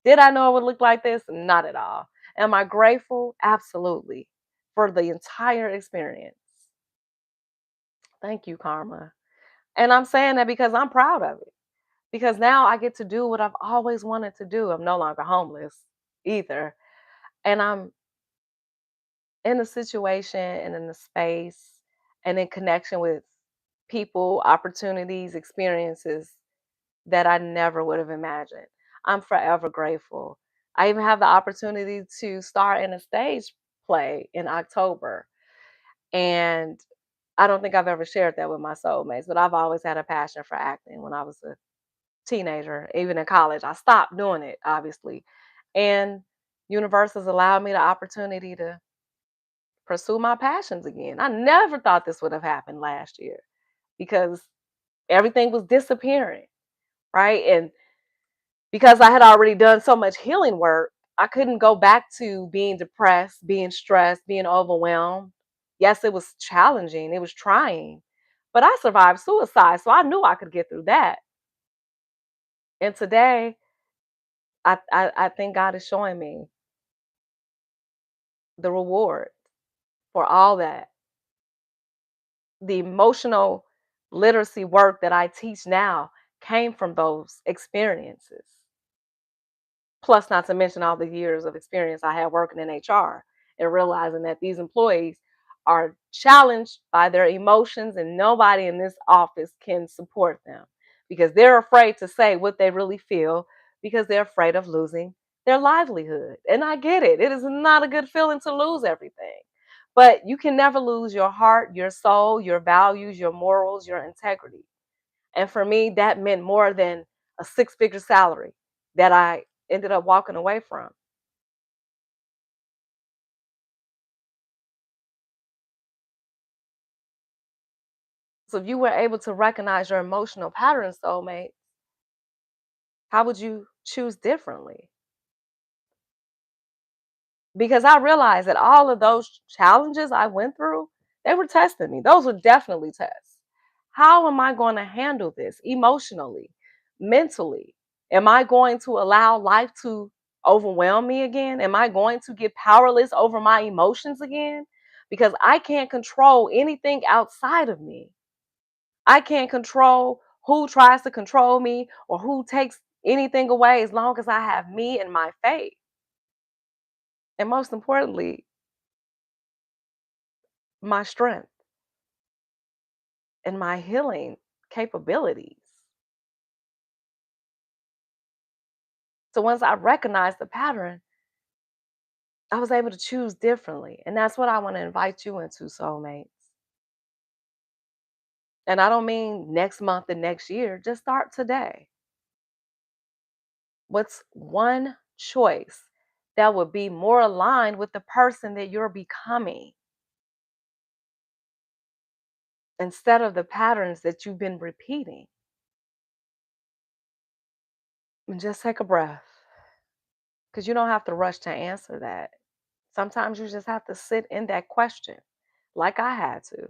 Did I know it would look like this? Not at all. Am I grateful? Absolutely. For the entire experience. Thank you, Karma. And I'm saying that because I'm proud of it. Because now I get to do what I've always wanted to do. I'm no longer homeless either. And I'm in a situation and in a space and in connection with people, opportunities, experiences that I never would have imagined. I'm forever grateful. I even have the opportunity to star in a stage play in October. And I don't think I've ever shared that with my soulmates, but I've always had a passion for acting when I was a teenager, even in college. I stopped doing it, obviously. And universe has allowed me the opportunity to pursue my passions again. I never thought this would have happened last year. because everything was disappearing, right? And because I had already done so much healing work, I couldn't go back to being depressed, being stressed, being overwhelmed. Yes, it was challenging, it was trying, but I survived suicide, so I knew I could get through that. And today, I think God is showing me the reward for all that. The emotional literacy work that I teach now came from those experiences. Plus, not to mention all the years of experience I had working in HR and realizing that these employees are challenged by their emotions, and nobody in this office can support them because they're afraid to say what they really feel because they're afraid of losing their livelihood. And I get it, it is not a good feeling to lose everything. But you can never lose your heart, your soul, your values, your morals, your integrity. And for me, that meant more than a six-figure salary that I ended up walking away from. So if you were able to recognize your emotional patterns, soulmate, how would you choose differently? Because I realized that all of those challenges I went through, they were testing me. Those were definitely tests. How am I going to handle this emotionally, mentally? Am I going to allow life to overwhelm me again? Am I going to get powerless over my emotions again? Because I can't control anything outside of me. I can't control who tries to control me or who takes anything away as long as I have me and my faith. And most importantly, my strength and my healing capabilities. So once I recognized the pattern, I was able to choose differently. And that's what I want to invite you into, soulmates. And I don't mean next month and next year, just start today. What's one choice that would be more aligned with the person that you're becoming instead of the patterns that you've been repeating? And just take a breath because you don't have to rush to answer that. Sometimes you just have to sit in that question like I had to,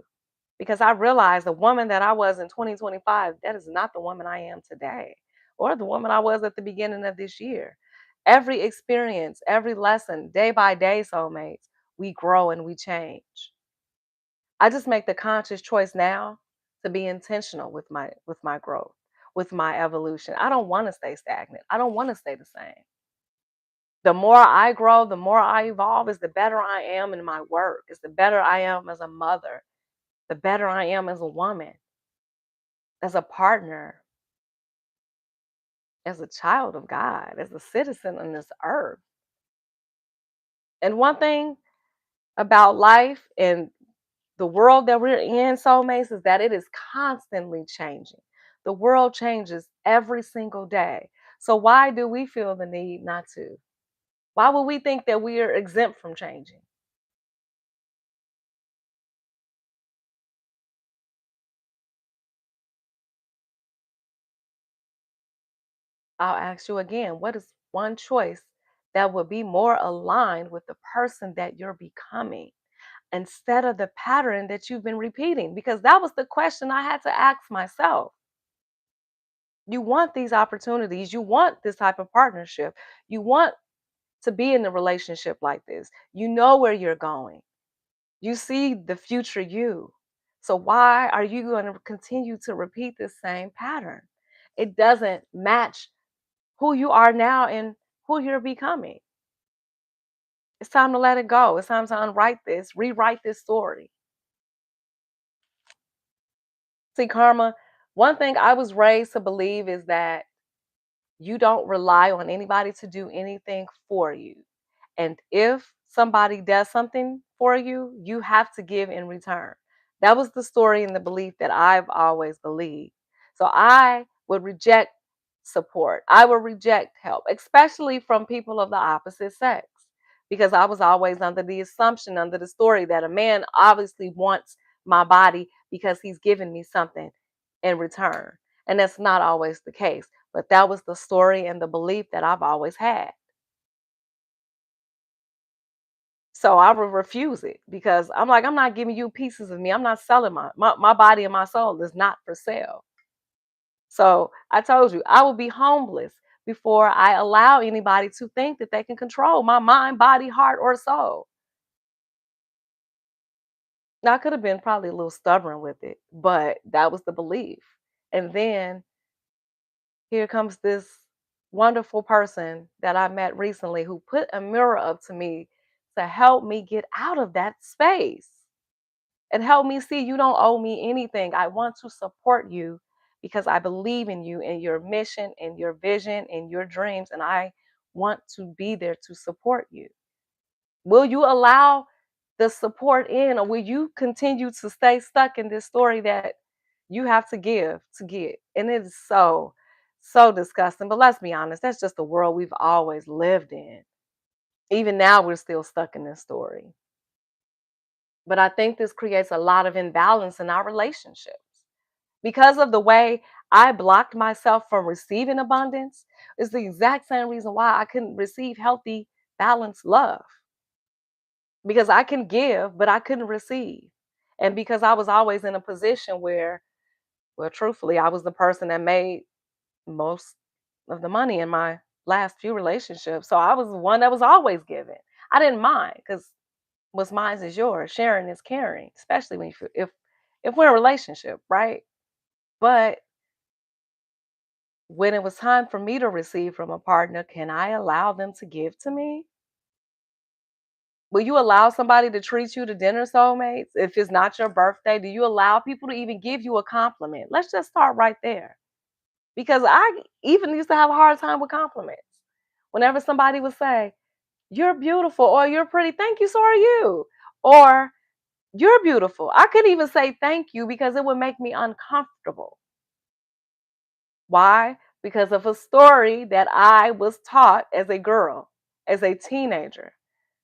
because I realized the woman that I was in 2025, that is not the woman I am today or the woman I was at the beginning of this year. Every experience, every lesson, day by day, soulmates, we grow and we change. I just make the conscious choice now to be intentional with my growth, with my evolution. I don't want to stay stagnant. I don't want to stay the same. The more I grow, the more I evolve, is the better I am in my work, is the better I am as a mother, the better I am as a woman, as a partner, as a child of God, as a citizen on this earth. And one thing about life and the world that we're in, soulmates, is that it is constantly changing. The world changes every single day. So why do we feel the need not to? Why would we think that we are exempt from changing? I'll ask you again, what is one choice that would be more aligned with the person that you're becoming instead of the pattern that you've been repeating? Because that was the question I had to ask myself. You want these opportunities, you want this type of partnership, you want to be in a relationship like this. You know where you're going. You see the future you. So why are you going to continue to repeat the same pattern? It doesn't match who you are now and who you're becoming. It's time to let it go. It's time to unwrite this, rewrite this story. See, Karma, one thing I was raised to believe is that you don't rely on anybody to do anything for you. And if somebody does something for you, you have to give in return. That was the story and the belief that I've always believed. So I would reject support. I would reject help, especially from people of the opposite sex, because I was always under the assumption, under the story that a man obviously wants my body because he's giving me something in return. And that's not always the case. But that was the story and the belief that I've always had. So I would refuse it because I'm like, I'm not giving you pieces of me. I'm not selling my body and my soul is not for sale. So I told you, I will be homeless before I allow anybody to think that they can control my mind, body, heart, or soul. Now, I could have been probably a little stubborn with it, but that was the belief. And then here comes this wonderful person that I met recently who put a mirror up to me to help me get out of that space and help me see you don't owe me anything. I want to support you because I believe in you and your mission and your vision and your dreams, and I want to be there to support you. Will you allow the support in, or will you continue to stay stuck in this story that you have to give to get? And it is so, so disgusting. But let's be honest, that's just the world we've always lived in. Even now, we're still stuck in this story. But I think this creates a lot of imbalance in our relationships because of the way I blocked myself from receiving abundance. Is the exact same reason why I couldn't receive healthy, balanced love, because I can give, but I couldn't receive. And because I was always in a position where, well, truthfully, I was the person that made most of the money in my last few relationships. So I was the one that was always giving. I didn't mind because what's mine is yours. Sharing is caring, especially when if we're in a relationship, right? But when it was time for me to receive from a partner, can I allow them to give to me? Will you allow somebody to treat you to dinner, soulmates? If it's not your birthday, do you allow people to even give you a compliment? Let's just start right there. Because I even used to have a hard time with compliments. Whenever somebody would say, "You're beautiful," or "You're pretty," thank you, so are you. Or "You're beautiful." I couldn't even say thank you because it would make me uncomfortable. Why? Because of a story that I was taught as a girl, as a teenager.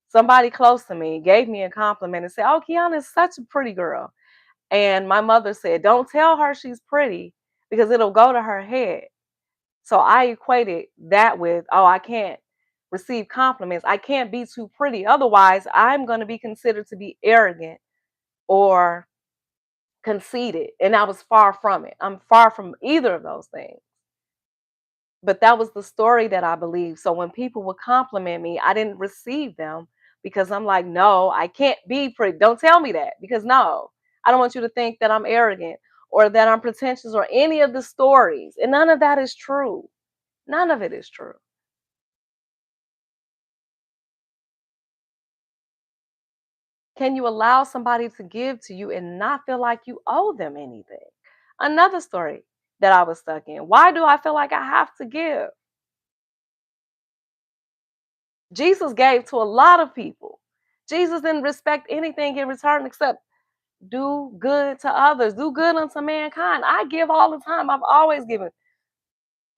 Somebody close to me gave me a compliment and said, "Oh, Keana is such a pretty girl." And my mother said, "Don't tell her she's pretty because it'll go to her head." So I equated that with, oh, I can't receive compliments. I can't be too pretty. Otherwise, I'm going to be considered to be arrogant or conceited. And I was far from it. I'm far from either of those things. But that was the story that I believed. So when people would compliment me, I didn't receive them because I'm like, no, I can't be pretty. Don't tell me that because no, I don't want you to think that I'm arrogant or that I'm pretentious or any of the stories. And none of that is true. None of it is true. Can you allow somebody to give to you and not feel like you owe them anything? Another story that I was stuck in. Why do I feel like I have to give? Jesus gave to a lot of people. Jesus didn't respect anything in return except do good to others, do good unto mankind. I give all the time. I've always given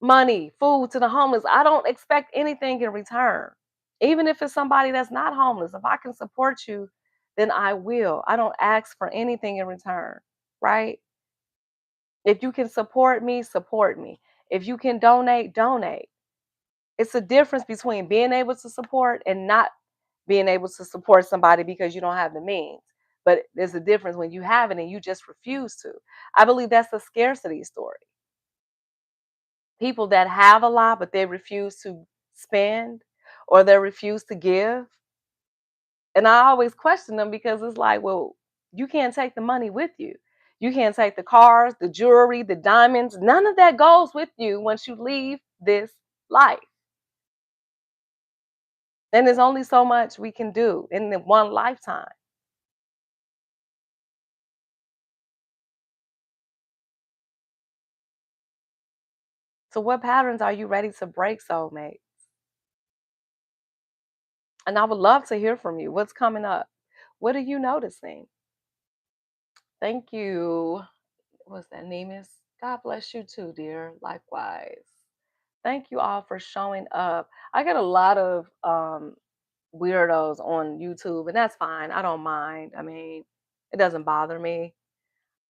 money, food to the homeless. I don't expect anything in return. Even if it's somebody that's not homeless, if I can support you, then I will. I don't ask for anything in return, right? If you can support me, support me. If you can donate, donate. It's a difference between being able to support and not being able to support somebody because you don't have the means. But there's a difference when you have it and you just refuse to. I believe that's a scarcity story. People that have a lot, but they refuse to spend or they refuse to give. And I always question them because it's like, well, you can't take the money with you. You can't take the cars, the jewelry, the diamonds. None of that goes with you once you leave this life. And there's only so much we can do in the one lifetime. So, what patterns are you ready to break, soulmate? And I would love to hear from you. What's coming up? What are you noticing? Thank you. What's that, Nemus? God bless you too, dear. Likewise. Thank you all for showing up. I get a lot of weirdos on YouTube, and that's fine. I don't mind. I mean, it doesn't bother me.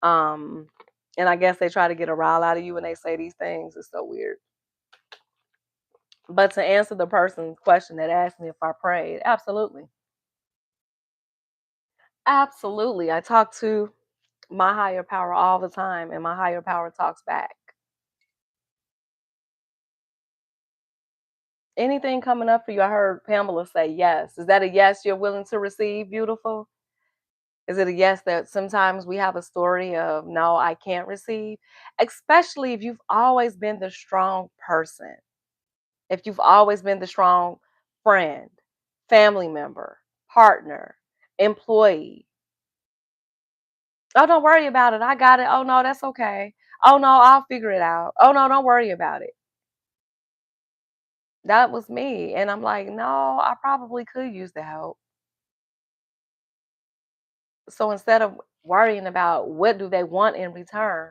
Um, And I guess they try to get a rile out of you when they say these things. It's so weird. But to answer the person's question that asked me if I prayed, absolutely. Absolutely. I talk to my higher power all the time, and my higher power talks back. Anything coming up for you? I heard Pamela say yes. Is that a yes you're willing to receive, beautiful? Is it a yes that sometimes we have a story of no, I can't receive? Especially if you've always been the strong person, if you've always been the strong friend, family member, partner, employee. Oh, don't worry about it. I got it. Oh, no, that's okay. Oh, no, I'll figure it out. Oh, no, don't worry about it. That was me. And I'm like, no, I probably could use the help. So instead of worrying about what do they want in return,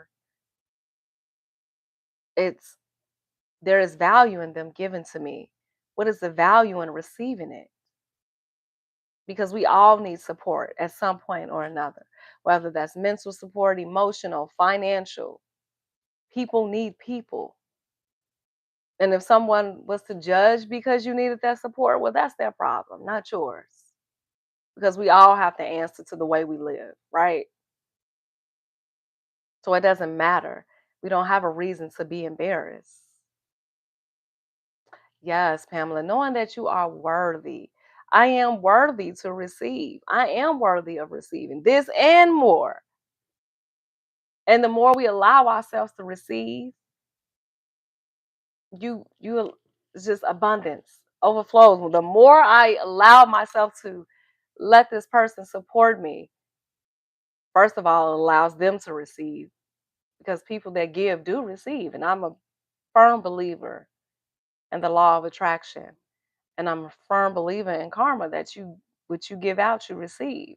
it's there is value in them given to me. What is the value in receiving it? Because we all need support at some point or another, whether that's mental support, emotional, financial. People need people. And if someone was to judge because you needed that support, well, that's their problem, not yours. Because we all have to answer to the way we live, right? So it doesn't matter. We don't have a reason to be embarrassed. Yes, Pamela, knowing that you are worthy. I am worthy to receive. I am worthy of receiving this and more. And the more we allow ourselves to receive, you it's just abundance overflows. The more I allow myself to let this person support me, first of all, it allows them to receive because people that give do receive. And I'm a firm believer in the law of attraction. And I'm a firm believer in karma that you what you give out, you receive.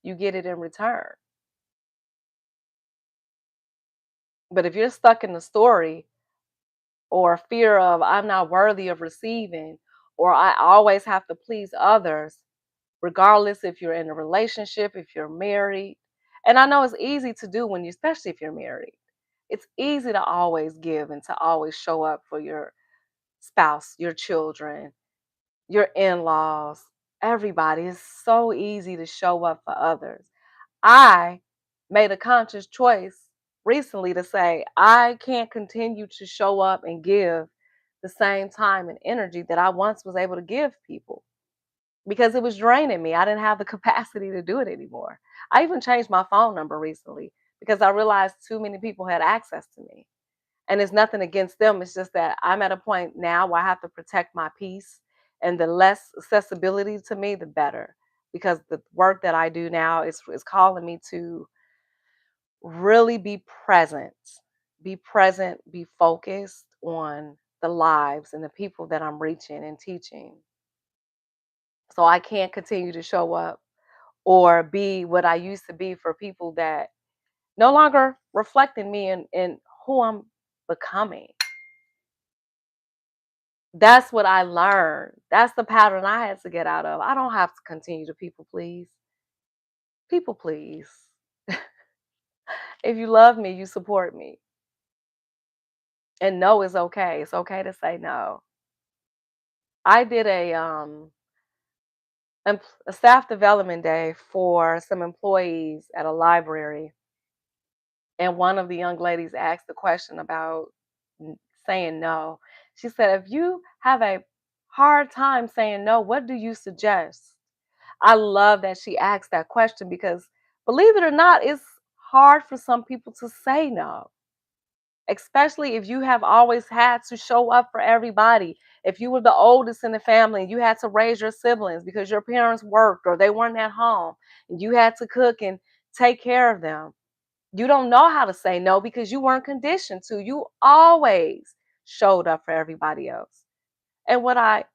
You get it in return. But if you're stuck in the story or fear of I'm not worthy of receiving, or I always have to please others, regardless if you're in a relationship, if you're married. And I know it's easy to do when you, especially if you're married. It's easy to always give and to always show up for your spouse, your children, your in-laws, everybody. It's so easy to show up for others. I made a conscious choice recently to say I can't continue to show up and give the same time and energy that I once was able to give people because it was draining me. I didn't have the capacity to do it anymore. I even changed my phone number recently because I realized too many people had access to me. And it's nothing against them. It's just that I'm at a point now where I have to protect my peace, and the less accessibility to me, the better. Because the work that I do now is calling me to really be present, be focused on the lives and the people that I'm reaching and teaching. So I can't continue to show up or be what I used to be for people that no longer reflecting me in who I'm becoming. That's what I learned. That's the pattern I had to get out of. I don't have to continue to people please. People please. If you love me, you support me. And no is okay. It's okay to say no. I did a staff development day for some employees at a library, and one of the young ladies asked the question about saying no. She said, "If you have a hard time saying no, what do you suggest?" I love that she asked that question because believe it or not, it's hard for some people to say no, especially if you have always had to show up for everybody. If you were the oldest in the family and you had to raise your siblings because your parents worked or they weren't at home and you had to cook and take care of them, you don't know how to say no because you weren't conditioned to. You always showed up for everybody else. And what I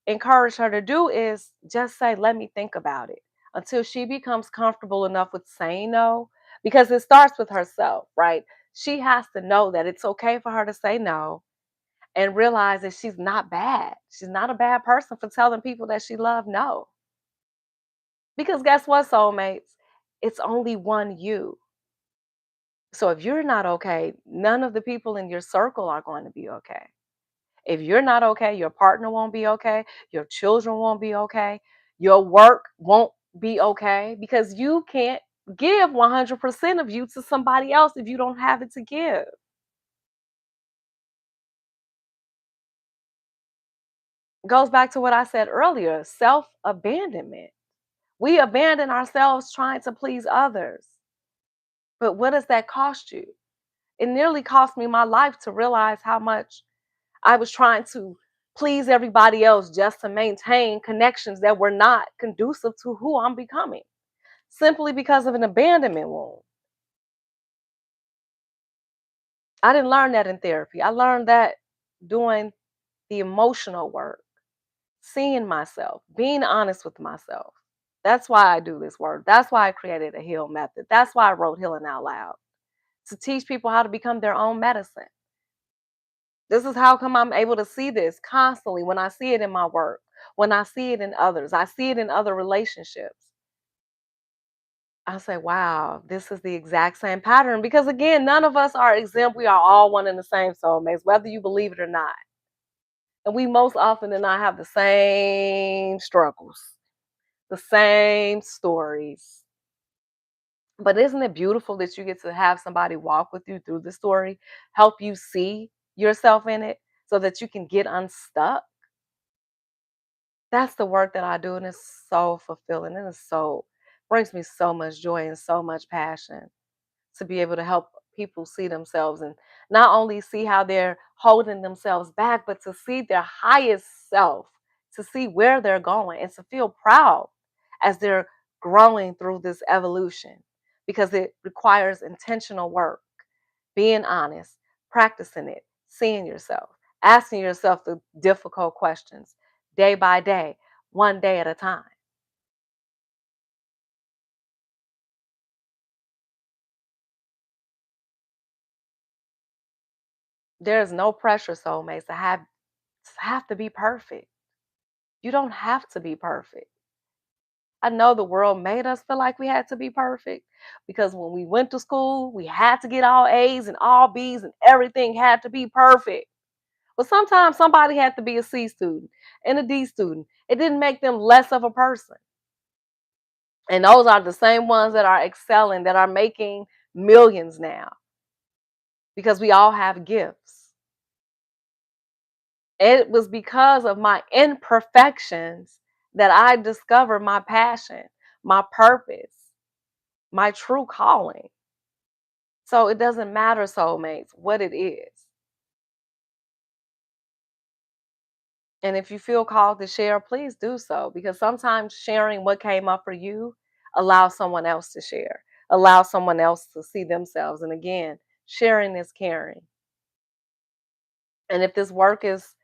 encourage her to do is just say, let me think about it until she becomes comfortable enough with saying no, because it starts with herself, right? She has to know that it's okay for her to say no and realize that she's not bad. She's not a bad person for telling people that she loves no. Because guess what, soulmates? It's only one you. So if you're not okay, none of the people in your circle are going to be okay. If you're not okay, your partner won't be okay, your children won't be okay, your work won't be okay because you can't give 100% of you to somebody else if you don't have it to give. Goes back to what I said earlier, self abandonment. We abandon ourselves trying to please others. But what does that cost you? It nearly cost me my life to realize how much I was trying to please everybody else just to maintain connections that were not conducive to who I'm becoming, simply because of an abandonment wound. I didn't learn that in therapy. I learned that doing the emotional work, seeing myself, being honest with myself. That's why I do this work. That's why I created a heal method. That's why I wrote Healing Out Loud, to teach people how to become their own medicine. This is how come I'm able to see this constantly when I see it in my work, when I see it in others, I see it in other relationships. I say, wow, this is the exact same pattern because again, none of us are exempt. We are all one and the same soulmates, whether you believe it or not. And we most often than not have the same struggles, the same stories. But isn't it beautiful that you get to have somebody walk with you through the story, help you see yourself in it so that you can get unstuck? That's the work that I do, and it's so fulfilling. It is so brings me so much joy and so much passion to be able to help people see themselves and not only see how they're holding themselves back, but to see their highest self, to see where they're going, and to feel proud as they're growing through this evolution because it requires intentional work, being honest, practicing it, seeing yourself, asking yourself the difficult questions day by day, one day at a time. There's no pressure, soulmates, to have to be perfect. You don't have to be perfect. I know the world made us feel like we had to be perfect because when we went to school, we had to get all A's and all B's and everything had to be perfect. But sometimes somebody had to be a C student and a D student. It didn't make them less of a person. And those are the same ones that are excelling, that are making millions now because we all have gifts. It was because of my imperfections that I discovered my passion, my purpose, my true calling. So it doesn't matter, soulmates, what it is. And if you feel called to share, please do so because sometimes sharing what came up for you allows someone else to share, allows someone else to see themselves. And again, sharing is caring. And if this work is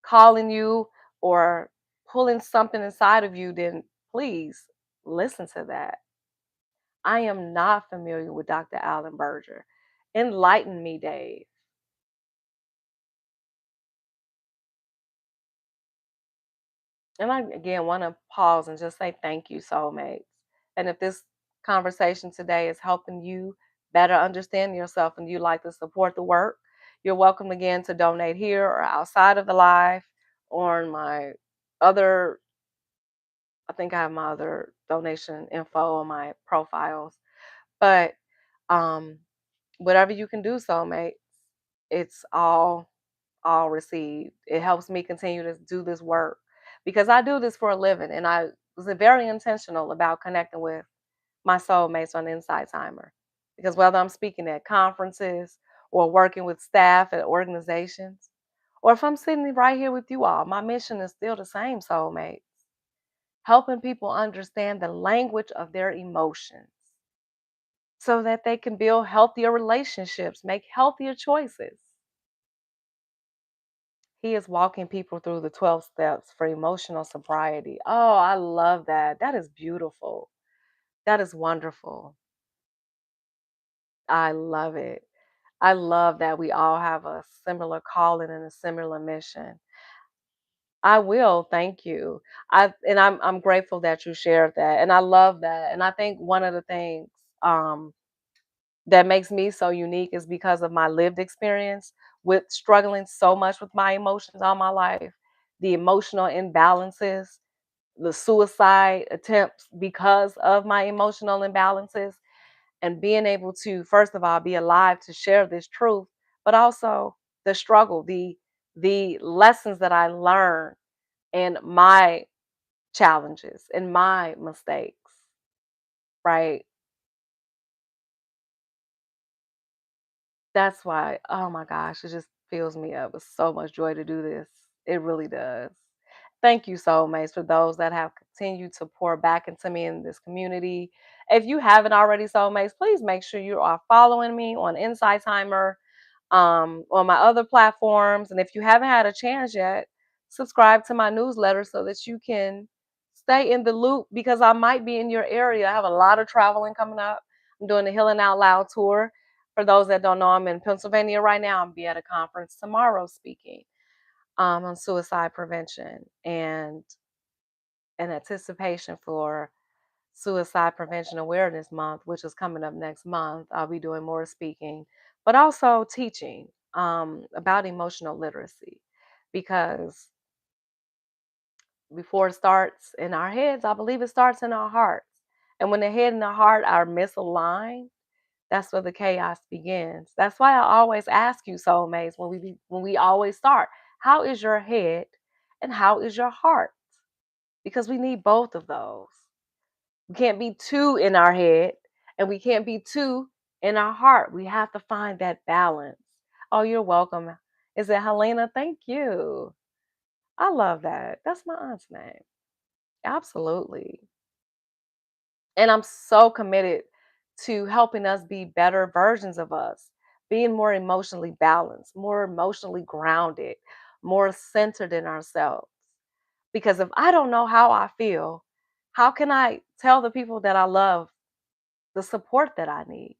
calling you or pulling something inside of you, then please listen to that. I am not familiar with Dr. Alan Berger. Enlighten me, Dave. And I again want to pause and just say thank you, soulmates. And if this conversation today is helping you better understand yourself and you like to support the work, you're welcome again to donate here or outside of the live or on my other, I think I have my other donation info on my profiles. But um, whatever you can do, soulmate, it's all received. It helps me continue to do this work because I do this for a living and I was very intentional about connecting with my soulmates on Inside Timer. Because whether I'm speaking at conferences or working with staff at organizations, or if I'm sitting right here with you all, my mission is still the same, soulmates. Helping people understand the language of their emotions so that they can build healthier relationships, make healthier choices. He is walking people through the 12 steps for emotional sobriety. Oh, I love that. That is beautiful. That is wonderful. I love it. I love that we all have a similar calling and a similar mission. I will, thank you. I'm grateful that you shared that. And I love that. And I think one of the things um that makes me so unique is because of my lived experience with struggling so much with my emotions all my life, the emotional imbalances, the suicide attempts because of my emotional imbalances, and being able to, first of all, be alive to share this truth, but also the struggle, the lessons that I learned and my challenges and my mistakes, right? That's why, oh my gosh, it just fills me up with so much joy to do this. It really does. Thank you, soulmates, for those that have continued to pour back into me in this community. If you haven't already, soulmates, please make sure you are following me on Insight Timer, on my other platforms. And if you haven't had a chance yet, subscribe to my newsletter so that you can stay in the loop because I might be in your area. I have a lot of traveling coming up. I'm doing the Healing Out Loud tour. For those that don't know, I'm in Pennsylvania right now. I'll be at a conference tomorrow speaking on suicide prevention and in anticipation for Suicide Prevention Awareness Month, which is coming up next month. I'll be doing more speaking, but also teaching about emotional literacy because before it starts in our heads, I believe it starts in our hearts. And when the head and the heart are misaligned, that's where the chaos begins. That's why I always ask you, soulmates, when we always start, how is your head and how is your heart? Because we need both of those. We can't be two in our head and we can't be two in our heart. We have to find that balance. Oh, you're welcome. Is it Helena? Thank you. I love that. That's my aunt's name. Absolutely. And I'm so committed to helping us be better versions of us, being more emotionally balanced, more emotionally grounded, more centered in ourselves. Because if I don't know how I feel, how can I tell the people that I love the support that I need?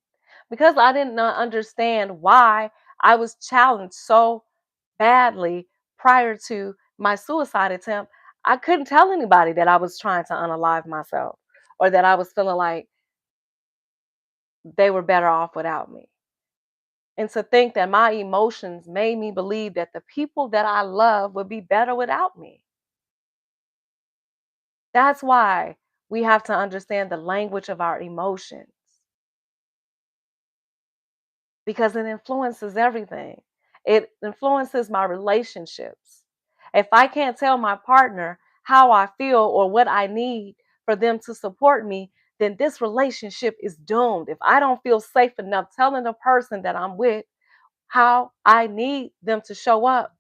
Because I didn't understand why I was challenged so badly prior to my suicide attempt, I couldn't tell anybody that I was trying to unalive myself or that I was feeling like they were better off without me. And to think that my emotions made me believe that the people that I love would be better without me. That's why we have to understand the language of our emotions because it influences everything. It influences my relationships. If I can't tell my partner how I feel or what I need for them to support me, then this relationship is doomed. If I don't feel safe enough telling the person that I'm with how I need them to show up,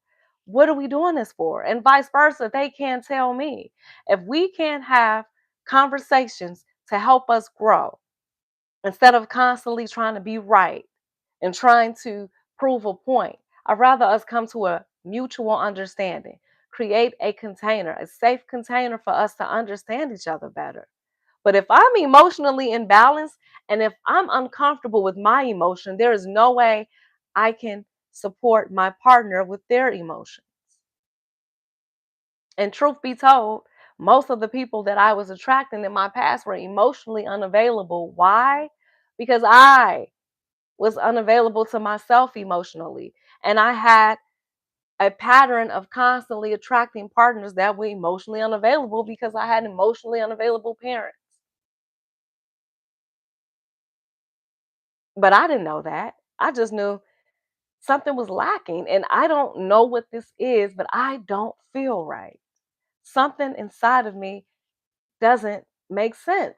what are we doing this for? And vice versa, they can't tell me. If we can't have conversations to help us grow, instead of constantly trying to be right and trying to prove a point, I'd rather us come to a mutual understanding, create a container, a safe container for us to understand each other better. But if I'm emotionally imbalanced and if I'm uncomfortable with my emotion, there is no way I can support my partner with their emotion. And truth be told, most of the people that I was attracting in my past were emotionally unavailable. Why? Because I was unavailable to myself emotionally. And I had a pattern of constantly attracting partners that were emotionally unavailable because I had emotionally unavailable parents. But I didn't know that. I just knew something was lacking. And I don't know what this is, but I don't feel right. Something inside of me doesn't make sense.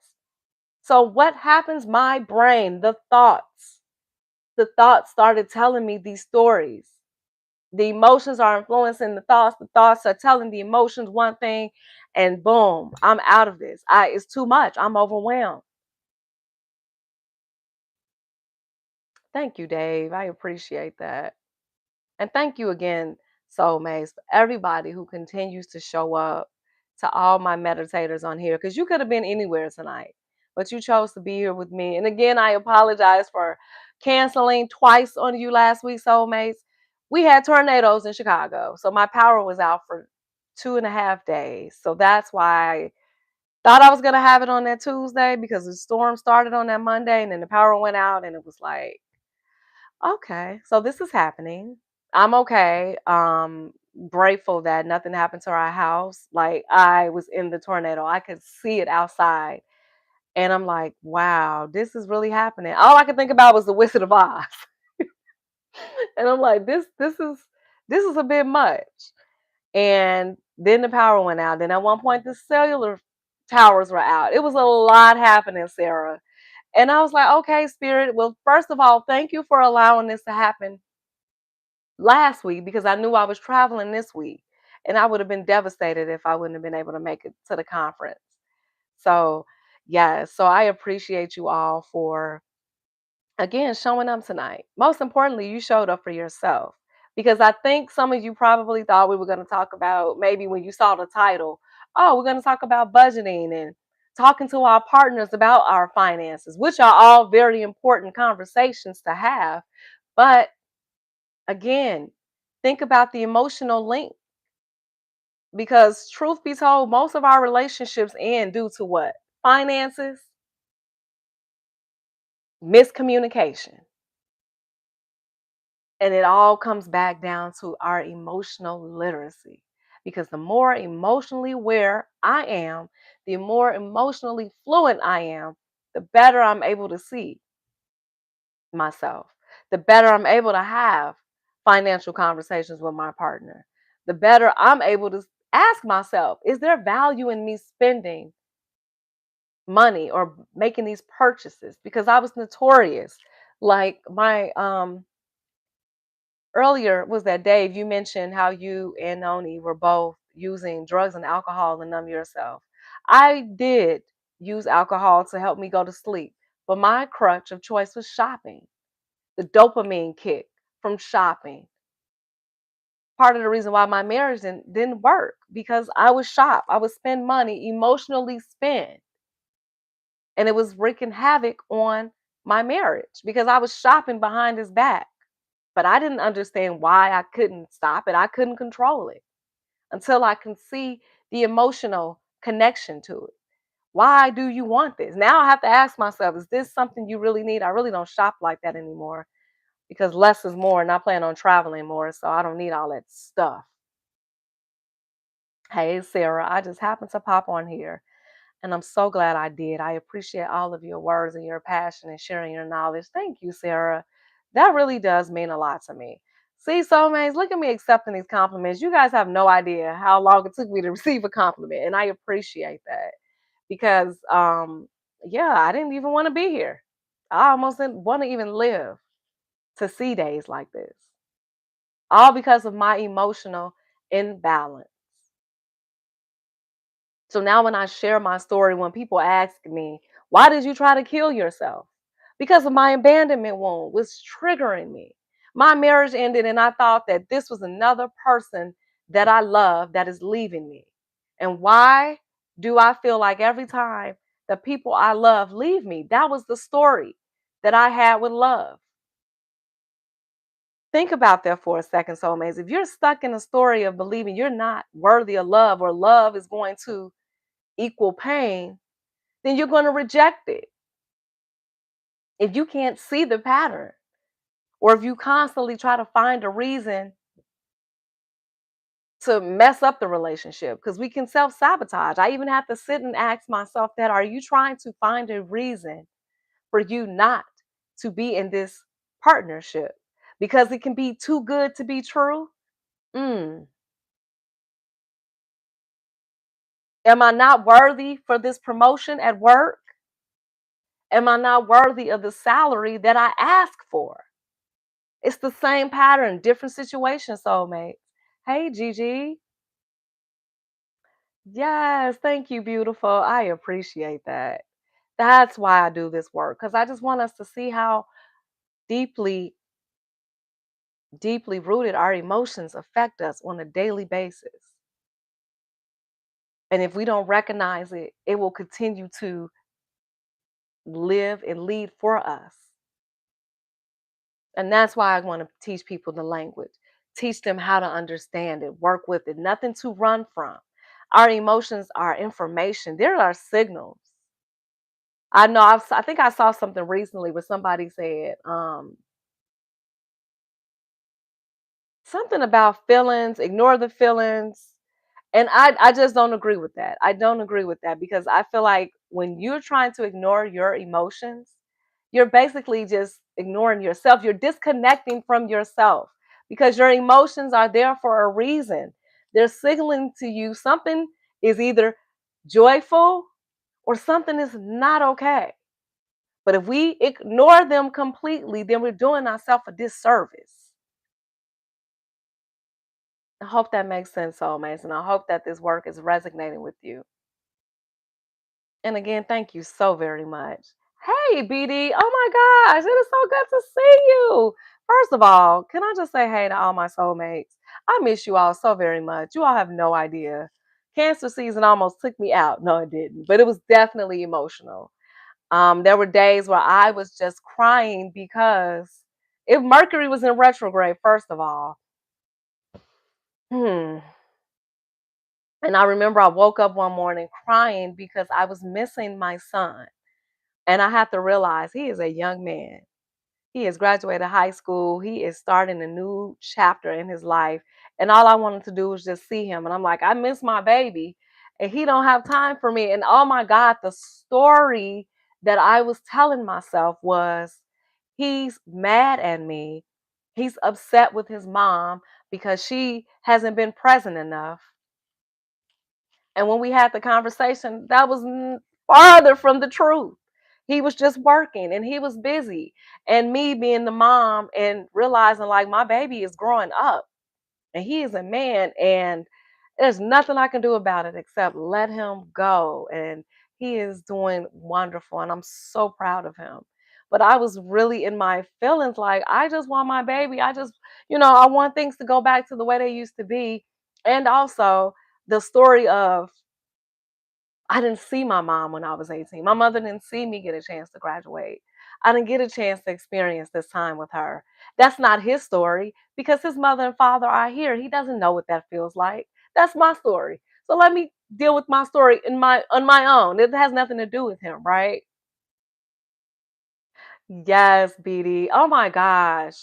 So, what happens? My brain, the thoughts started telling me these stories. The emotions are influencing the thoughts are telling the emotions one thing, and boom, I'm out of this. It's too much. I'm overwhelmed. Thank you, Dave. I appreciate that. And thank you again, soulmates, for everybody who continues to show up, to all my meditators on here, because you could have been anywhere tonight, but you chose to be here with me. And again, I apologize for canceling twice on you last week, soulmates. We had tornadoes in Chicago, so my power was out for 2.5 days. So that's why Thought I was gonna have it on that Tuesday because the storm started on that Monday and then the power went out and it was like, okay, so this is happening. I'm okay. Grateful that nothing happened to our house. Like I was in the tornado. I could see it outside. And I'm like, wow, this is really happening. All I could think about was the Wizard of Oz. And I'm like, this is a bit much. And then the power went out. Then at one point the cellular towers were out. It was a lot happening, Sarah. And I was like, okay, Spirit. Well, first of all, thank you for allowing this to happen last week because I knew I was traveling this week. And I would have been devastated if I wouldn't have been able to make it to the conference. So, yes, so I appreciate you all for, again, showing up tonight. Most importantly, you showed up for yourself because I think some of you probably thought we were going to talk about, maybe when you saw the title, oh, we're going to talk about budgeting and talking to our partners about our finances, which are all very important conversations to have. But again, think about the emotional link because, truth be told, most of our relationships end due to what? Finances, miscommunication. And it all comes back down to our emotional literacy. Because the more emotionally aware I am, the more emotionally fluent I am, the better I'm able to see myself, the better I'm able to have financial conversations with my partner, the better I'm able to ask myself, is there value in me spending money or making these purchases? Because I was notorious. Like my earlier was that, Dave, you mentioned how you and Noni were both using drugs and alcohol to numb yourself. I did use alcohol to help me go to sleep, but my crutch of choice was shopping, the dopamine kick from shopping. Part of the reason why my marriage didn't work because I would shop, I would spend money, emotionally spend, and it was wreaking havoc on my marriage because I was shopping behind his back. But I didn't understand why I couldn't stop it. I couldn't control it until I can see the emotional connection to it. Why do you want this? Now I have to ask myself, is this something you really need? I really don't shop like that anymore because less is more and I plan on traveling more, so I don't need all that stuff. Hey, Sarah, I just happened to pop on here and I'm so glad I did. I appreciate all of your words and your passion and sharing your knowledge. Thank you, Sarah. That really does mean a lot to me. See, soulmates, look at me accepting these compliments. You guys have no idea how long it took me to receive a compliment, and I appreciate that because, yeah, I didn't even want to be here. I almost didn't want to even live to see days like this, all because of my emotional imbalance. So now when I share my story, when people ask me, why did you try to kill yourself? Because of my abandonment wound was triggering me. My marriage ended and I thought that this was another person that I love that is leaving me. And why do I feel like every time the people I love leave me? That was the story that I had with love. Think about that for a second, soulmates. If you're stuck in a story of believing you're not worthy of love or love is going to equal pain, then you're going to reject it. If you can't see the pattern, or if you constantly try to find a reason to mess up the relationship, because we can self sabotage. I even have to sit and ask myself that, are you trying to find a reason for you not to be in this partnership? Because it can be too good to be true. Mm. Am I not worthy for this promotion at work? Am I not worthy of the salary that I ask for? It's the same pattern, different situation, soulmates. Hey, Gigi. Yes, thank you, beautiful. I appreciate that. That's why I do this work, because I just want us to see how deeply, deeply rooted our emotions affect us on a daily basis. And if we don't recognize it, it will continue to live and lead for us. And that's why I want to teach people the language, teach them how to understand it, work with it, nothing to run from. Our emotions are information. There are signals. I think I saw something recently where somebody said, something about feelings, ignore the feelings. And I just don't agree with that. I don't agree with that because I feel like when you're trying to ignore your emotions, you're basically just ignoring yourself. You're disconnecting from yourself because your emotions are there for a reason. They're signaling to you something is either joyful or something is not okay. But if we ignore them completely, then we're doing ourselves a disservice. I hope that makes sense, soulmates, and I hope that this work is resonating with you. And again, thank you so very much. Hey, BD. Oh my gosh, it is so good to see you. First of all, can I just say hey to all my soulmates? I miss you all so very much. You all have no idea. Cancer season almost took me out. No, it didn't, but it was definitely emotional. There were days where I was just crying because if Mercury was in retrograde, first of all, hmm. And I remember I woke up one morning crying because I was missing my son. And I have to realize he is a young man. He has graduated high school. He is starting a new chapter in his life. And all I wanted to do was just see him. And I'm like, I miss my baby. And he don't have time for me. And oh my God, the story that I was telling myself was he's mad at me. He's upset with his mom because she hasn't been present enough. And when we had the conversation, that was farther from the truth. He was just working and he was busy. And me being the mom and realizing like my baby is growing up and he is a man and there's nothing I can do about it except let him go. And he is doing wonderful and I'm so proud of him. But I was really in my feelings like I just want my baby. I want things to go back to the way they used to be. And also the story of I didn't see my mom when I was 18. My mother didn't see me get a chance to graduate. I didn't get a chance to experience this time with her. That's not his story because his mother and father are here. He doesn't know what that feels like. That's my story. So let me deal with my story on my own. It has nothing to do with him, right? Yes, BD. Oh my gosh.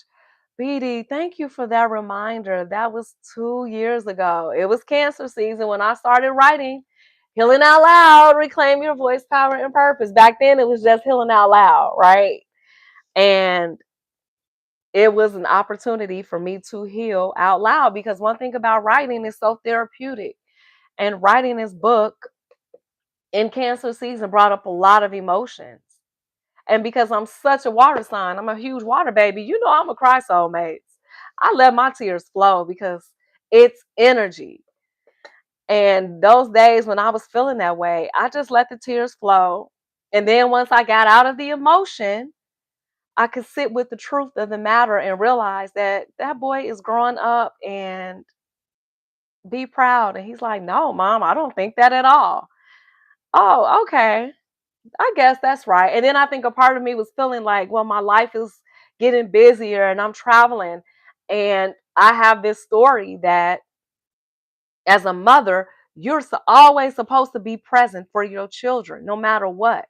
BD, thank you for that reminder. That was 2 years ago. It was cancer season when I started writing Healing Out Loud, Reclaim Your Voice, Power, and Purpose. Back then, it was just Healing Out Loud, right? And it was an opportunity for me to heal out loud because one thing about writing is so therapeutic. And writing this book in cancer season brought up a lot of emotions. And because I'm such a water sign, I'm a huge water baby. I'm a cry soulmates. I let my tears flow because it's energy. And those days when I was feeling that way, I just let the tears flow. And then once I got out of the emotion, I could sit with the truth of the matter and realize that that boy is growing up and be proud. And he's like, no, mom, I don't think that at all. Oh, okay. I guess that's right. And then I think a part of me was feeling like, well, my life is getting busier and I'm traveling. And I have this story that as a mother, you're always supposed to be present for your children, no matter what.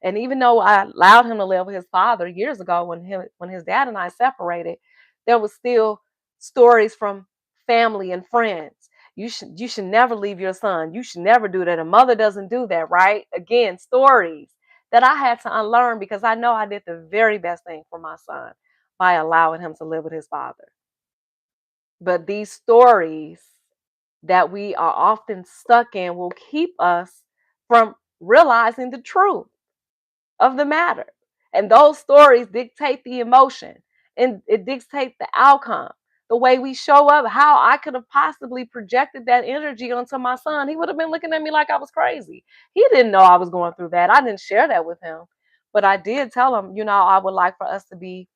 And even though I allowed him to live with his father years ago when his dad and I separated, there was still stories from family and friends. You should never leave your son. You should never do that. A mother doesn't do that, right? Again, stories that I had to unlearn because I know I did the very best thing for my son by allowing him to live with his father. But these stories that we are often stuck in will keep us from realizing the truth of the matter. And those stories dictate the emotion and it dictates the outcome. The way we show up, how I could have possibly projected that energy onto my son. He would have been looking at me like I was crazy. He didn't know I was going through that. I didn't share that with him. But I did tell him, I would like for us to be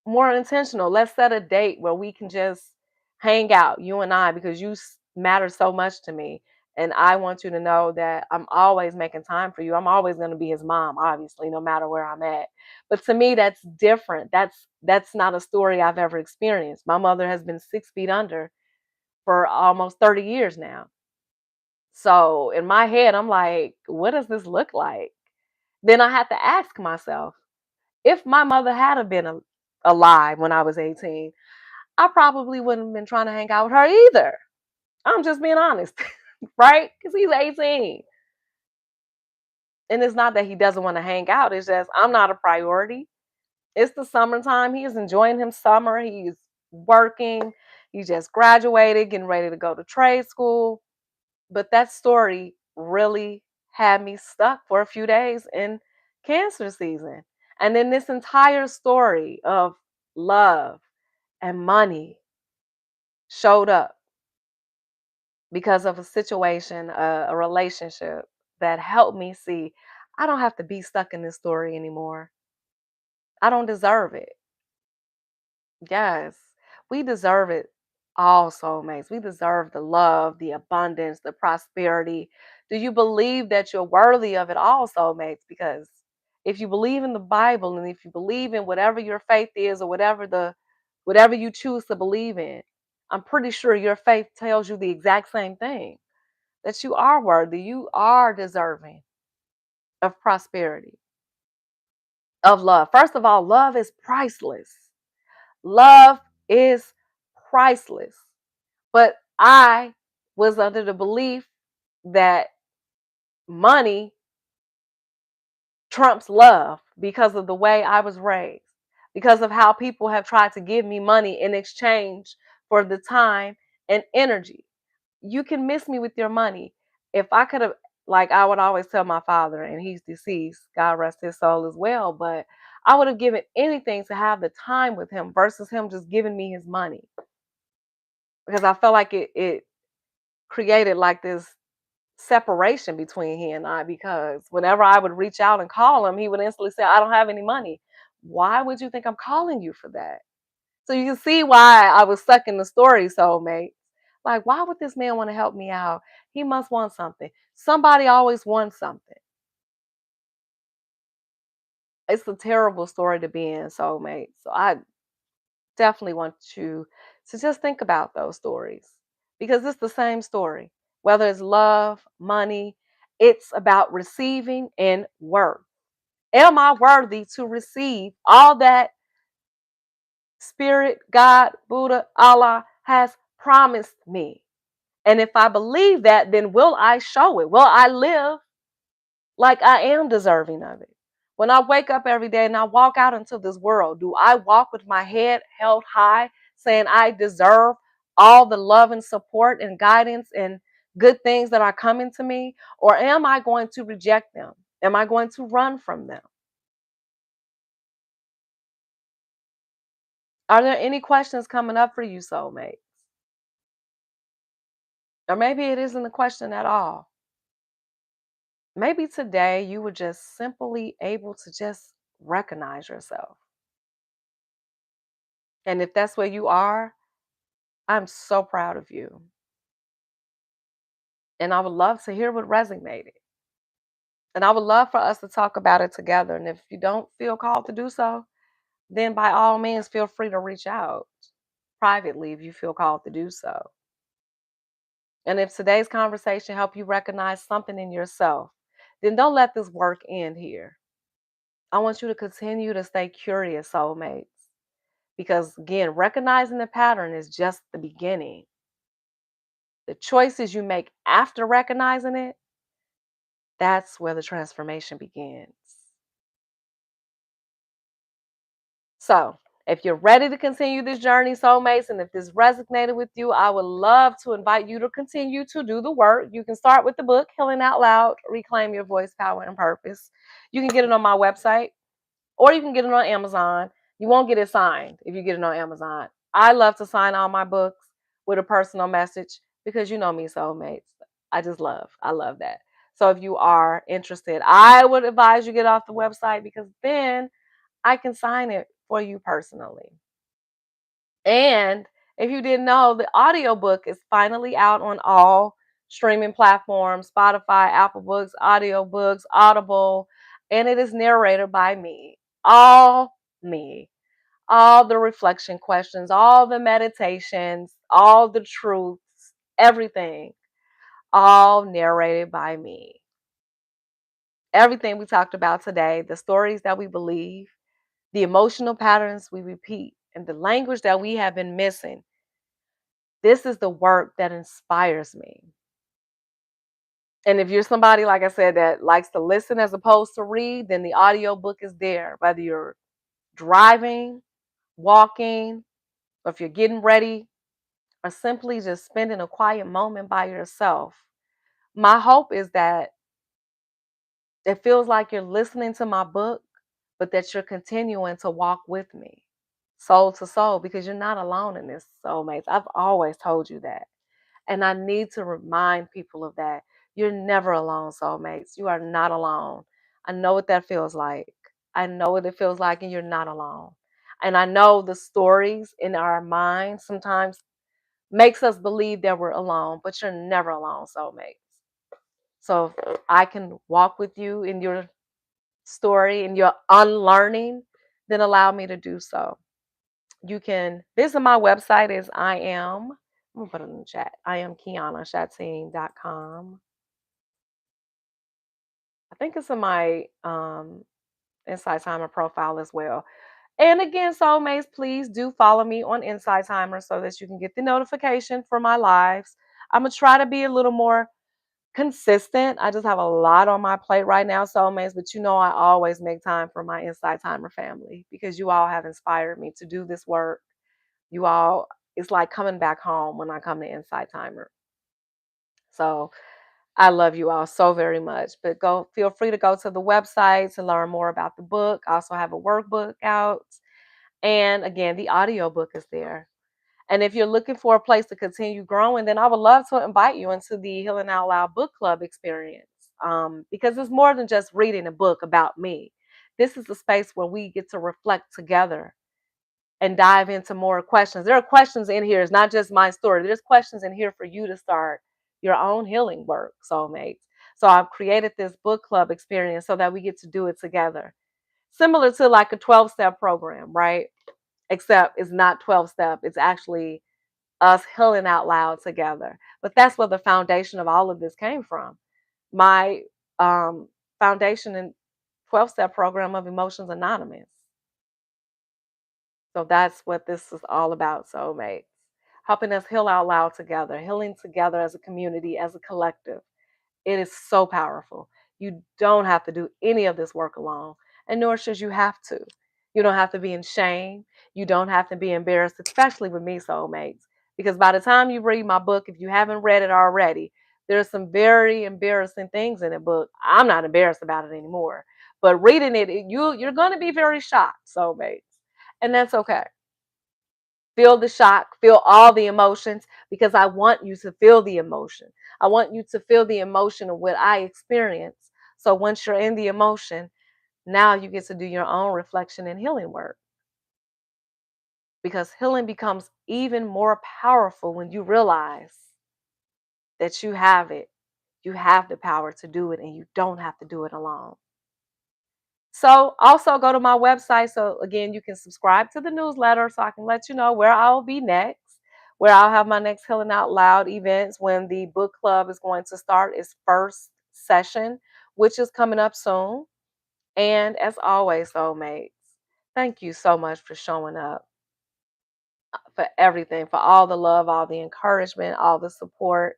more intentional. Let's set a date where we can just hang out, you and I, because you matter so much to me. And I want you to know that I'm always making time for you. I'm always going to be his mom, obviously, no matter where I'm at. But to me, that's different. That's not a story I've ever experienced. My mother has been 6 feet under for almost 30 years now. So in my head, I'm like, what does this look like? Then I had to ask myself, if my mother had have been alive when I was 18, I probably wouldn't have been trying to hang out with her either. I'm just being honest, right? Because he's 18. And it's not that he doesn't want to hang out, it's just I'm not a priority. It's the summertime. He is enjoying his summer. He's working. He just graduated, getting ready to go to trade school. But that story really had me stuck for a few days in cancer season. And then this entire story of love and money showed up because of a situation, a relationship that helped me see I don't have to be stuck in this story anymore. I don't deserve it. Yes, we deserve it all, soulmates. We deserve the love, the abundance, the prosperity. Do you believe that you're worthy of it all, soulmates? Because if you believe in the Bible and if you believe in whatever your faith is or whatever you choose to believe in, I'm pretty sure your faith tells you the exact same thing, that you are worthy, you are deserving of prosperity, of love. First of all, love is priceless. Love is priceless. But I was under the belief that money trumps love because of the way I was raised, because of how people have tried to give me money in exchange for the time and energy. You can miss me with your money. If I could have, like I would always tell my father, and he's deceased, God rest his soul as well, but I would have given anything to have the time with him versus him just giving me his money because I felt like it created like this separation between he and I because whenever I would reach out and call him, he would instantly say, I don't have any money. Why would you think I'm calling you for that? So you can see why I was stuck in the story, soulmate. Like, why would this man want to help me out? He must want something. Somebody always wants something. It's a terrible story to be in, soulmate. So I definitely want you to just think about those stories because it's the same story. Whether it's love, money, it's about receiving and worth. Am I worthy to receive all that Spirit, God, Buddha, Allah has promised me? And if I believe that, then will I show it? Will I live like I am deserving of it? When I wake up every day and I walk out into this world, do I walk with my head held high, saying I deserve all the love and support and guidance and good things that are coming to me? Or am I going to reject them? Am I going to run from them? Are there any questions coming up for you, soulmate? Or maybe it isn't a question at all. Maybe today you were just simply able to just recognize yourself. And if that's where you are, I'm so proud of you. And I would love to hear what resonated. And I would love for us to talk about it together. And if you don't feel called to do so, then by all means, feel free to reach out privately if you feel called to do so. And if today's conversation helped you recognize something in yourself, then don't let this work end here. I want you to continue to stay curious, soulmates. Because again, recognizing the pattern is just the beginning. The choices you make after recognizing it, that's where the transformation begins. So, if you're ready to continue this journey, soulmates, and if this resonated with you, I would love to invite you to continue to do the work. You can start with the book, Healing Out Loud, Reclaim Your Voice, Power, and Purpose. You can get it on my website or you can get it on Amazon. You won't get it signed if you get it on Amazon. I love to sign all my books with a personal message because you know me, soulmates. I love that. So if you are interested, I would advise you get off the website because then I can sign it for you personally. And if you didn't know, the audiobook is finally out on all streaming platforms, Spotify, Apple Books, audiobooks, Audible, and it is narrated by me. All me. All the reflection questions, all the meditations, all the truths, everything. all narrated by me. Everything we talked about today, the stories that we believe, the emotional patterns we repeat, and the language that we have been missing. This is the work that inspires me. And if you're somebody, like I said, that likes to listen as opposed to read, then the audio book is there. Whether you're driving, walking, or if you're getting ready, or simply just spending a quiet moment by yourself. My hope is that it feels like you're listening to my book, but that you're continuing to walk with me, soul to soul, because you're not alone in this, soulmates. I've always told you that. And I need to remind people of that. You're never alone, soulmates. You are not alone. I know what that feels like. I know what it feels like, and you're not alone. And I know the stories in our minds sometimes makes us believe that we're alone, but you're never alone, soulmates. So if I can walk with you in your story and your unlearning, then allow me to do so. You can visit my website is I'm gonna put it in the chat. I am Keana, Shatteen.com. I think it's in my Insight Timer profile as well. And again, soulmates, please do follow me on Insight Timer so that you can get the notification for my lives. I'm gonna try to be a little more consistent. I just have a lot on my plate right now, soulmates, but you know I always make time for my Insight Timer family because you all have inspired me to do this work. You all, it's like coming back home when I come to Insight Timer. So I love you all so very much. But go feel free to go to the website to learn more about the book. I also have a workbook out. And again, the audio book is there. And if you're looking for a place to continue growing, then I would love to invite you into the Healing Out Loud book club experience, because it's more than just reading a book about me. This is a space where we get to reflect together and dive into more questions. There are questions in here. It's not just my story. There's questions in here for you to start your own healing work, soulmates. So I've created this book club experience so that we get to do it together. Similar to like a 12-step program, right? Except it's not 12-step. It's actually us healing out loud together. But that's where the foundation of all of this came from. My foundation in 12-step program of Emotions Anonymous. So that's what this is all about, soulmates. Helping us heal out loud together, healing together as a community, as a collective. It is so powerful. You don't have to do any of this work alone, and nor should you have to. You don't have to be in shame. You don't have to be embarrassed, especially with me, soulmates. Because by the time you read my book, if you haven't read it already, there's some very embarrassing things in the book. I'm not embarrassed about it anymore. But reading it, you're going to be very shocked, soulmates. And that's okay. Feel the shock, feel all the emotions because I want you to feel the emotion. I want you to feel the emotion of what I experience. So once you're in the emotion, now you get to do your own reflection and healing work because healing becomes even more powerful when you realize that you have it. You have the power to do it and you don't have to do it alone. So also go to my website. So again, you can subscribe to the newsletter so I can let you know where I'll be next, where I'll have my next Healing Out Loud events when the book club is going to start its first session, which is coming up soon. And as always, soulmates, thank you so much for showing up, for everything, for all the love, all the encouragement, all the support,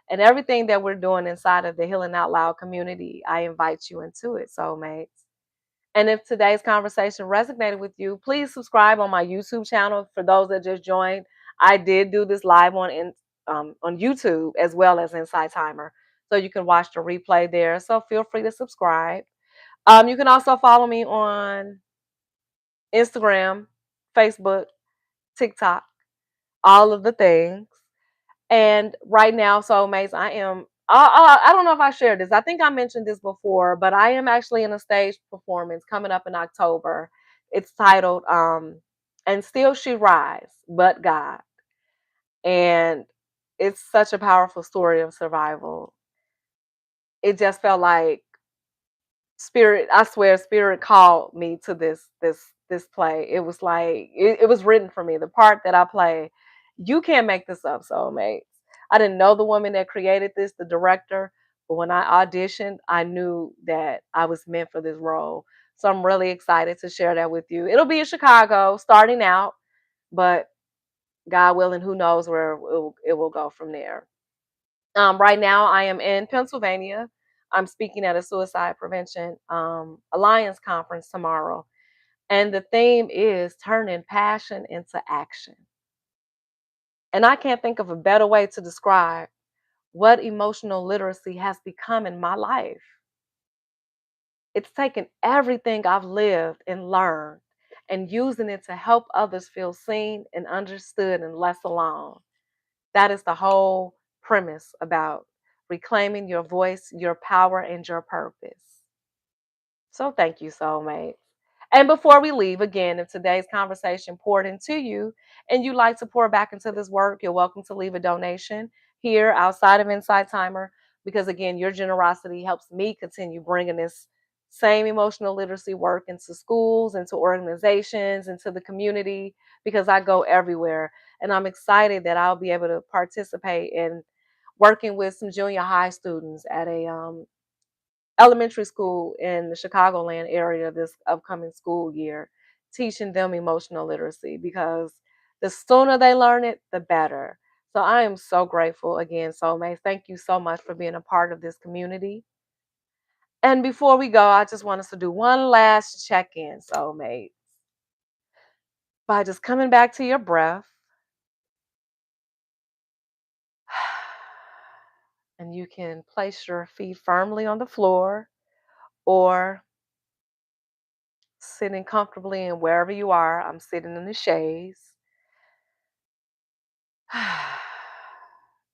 and everything that we're doing inside of the Healing Out Loud community. I invite you into it, soulmates. And if today's conversation resonated with you, please subscribe on my YouTube channel. For those that just joined, I did do this live on YouTube as well as Insight Timer, so you can watch the replay there. So feel free to subscribe. You can also follow me on Instagram, Facebook, TikTok, all of the things. And right now, soulmates, I don't know if I shared this. I think I mentioned this before, but I am actually in a stage performance coming up in October. It's titled And Still She Rise, But God. And it's such a powerful story of survival. It just felt like spirit, I swear, spirit called me to this play. It was like it was written for me. The part that I play, you can't make this up, soulmates. I didn't know the woman that created this, the director, but when I auditioned, I knew that I was meant for this role. So I'm really excited to share that with you. It'll be in Chicago starting out, but God willing, who knows where it will go from there. Right now, I am in Pennsylvania. I'm speaking at a suicide prevention alliance conference tomorrow. And the theme is turning passion into action. And I can't think of a better way to describe what emotional literacy has become in my life. It's taken everything I've lived and learned and using it to help others feel seen and understood and less alone. That is the whole premise about reclaiming your voice, your power, and your purpose. So thank you, soulmates. And before we leave, again, if today's conversation poured into you and you'd like to pour back into this work, you're welcome to leave a donation here outside of Inside Timer because, again, your generosity helps me continue bringing this same emotional literacy work into schools, into organizations, into the community because I go everywhere. And I'm excited that I'll be able to participate in working with some junior high students at a elementary school in the Chicagoland area this upcoming school year, teaching them emotional literacy because the sooner they learn it, the better. So I am so grateful again, soulmates. Thank you so much for being a part of this community. And before we go, I just want us to do one last check in, soulmates, by just coming back to your breath. And you can place your feet firmly on the floor or sitting comfortably in wherever you are. I'm sitting in the shades.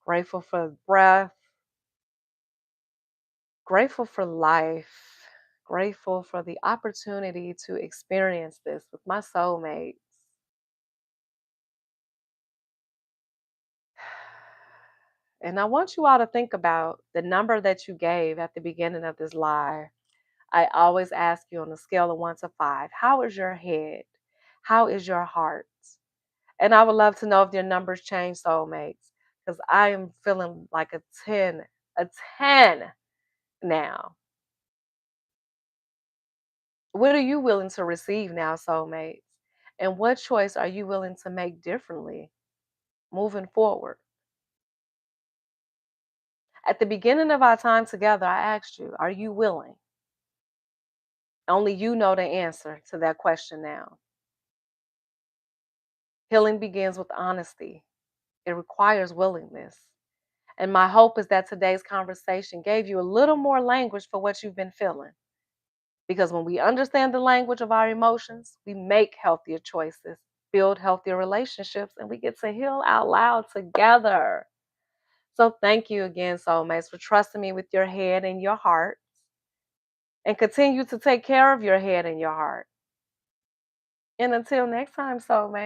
Grateful for breath, grateful for life, grateful for the opportunity to experience this with my soulmates. And I want you all to think about the number that you gave at the beginning of this live. I always ask you on a scale of 1 to 5, how is your head? How is your heart? And I would love to know if your numbers change, soulmates, because I am feeling like a 10 now. What are you willing to receive now, soulmates? And what choice are you willing to make differently moving forward? At the beginning of our time together, I asked you, are you willing? Only you know the answer to that question now. Healing begins with honesty, it requires willingness. And my hope is that today's conversation gave you a little more language for what you've been feeling. Because when we understand the language of our emotions, we make healthier choices, build healthier relationships, and we get to heal out loud together. So thank you again, soulmates, for trusting me with your head and your heart. And continue to take care of your head and your heart. And until next time, soulmates.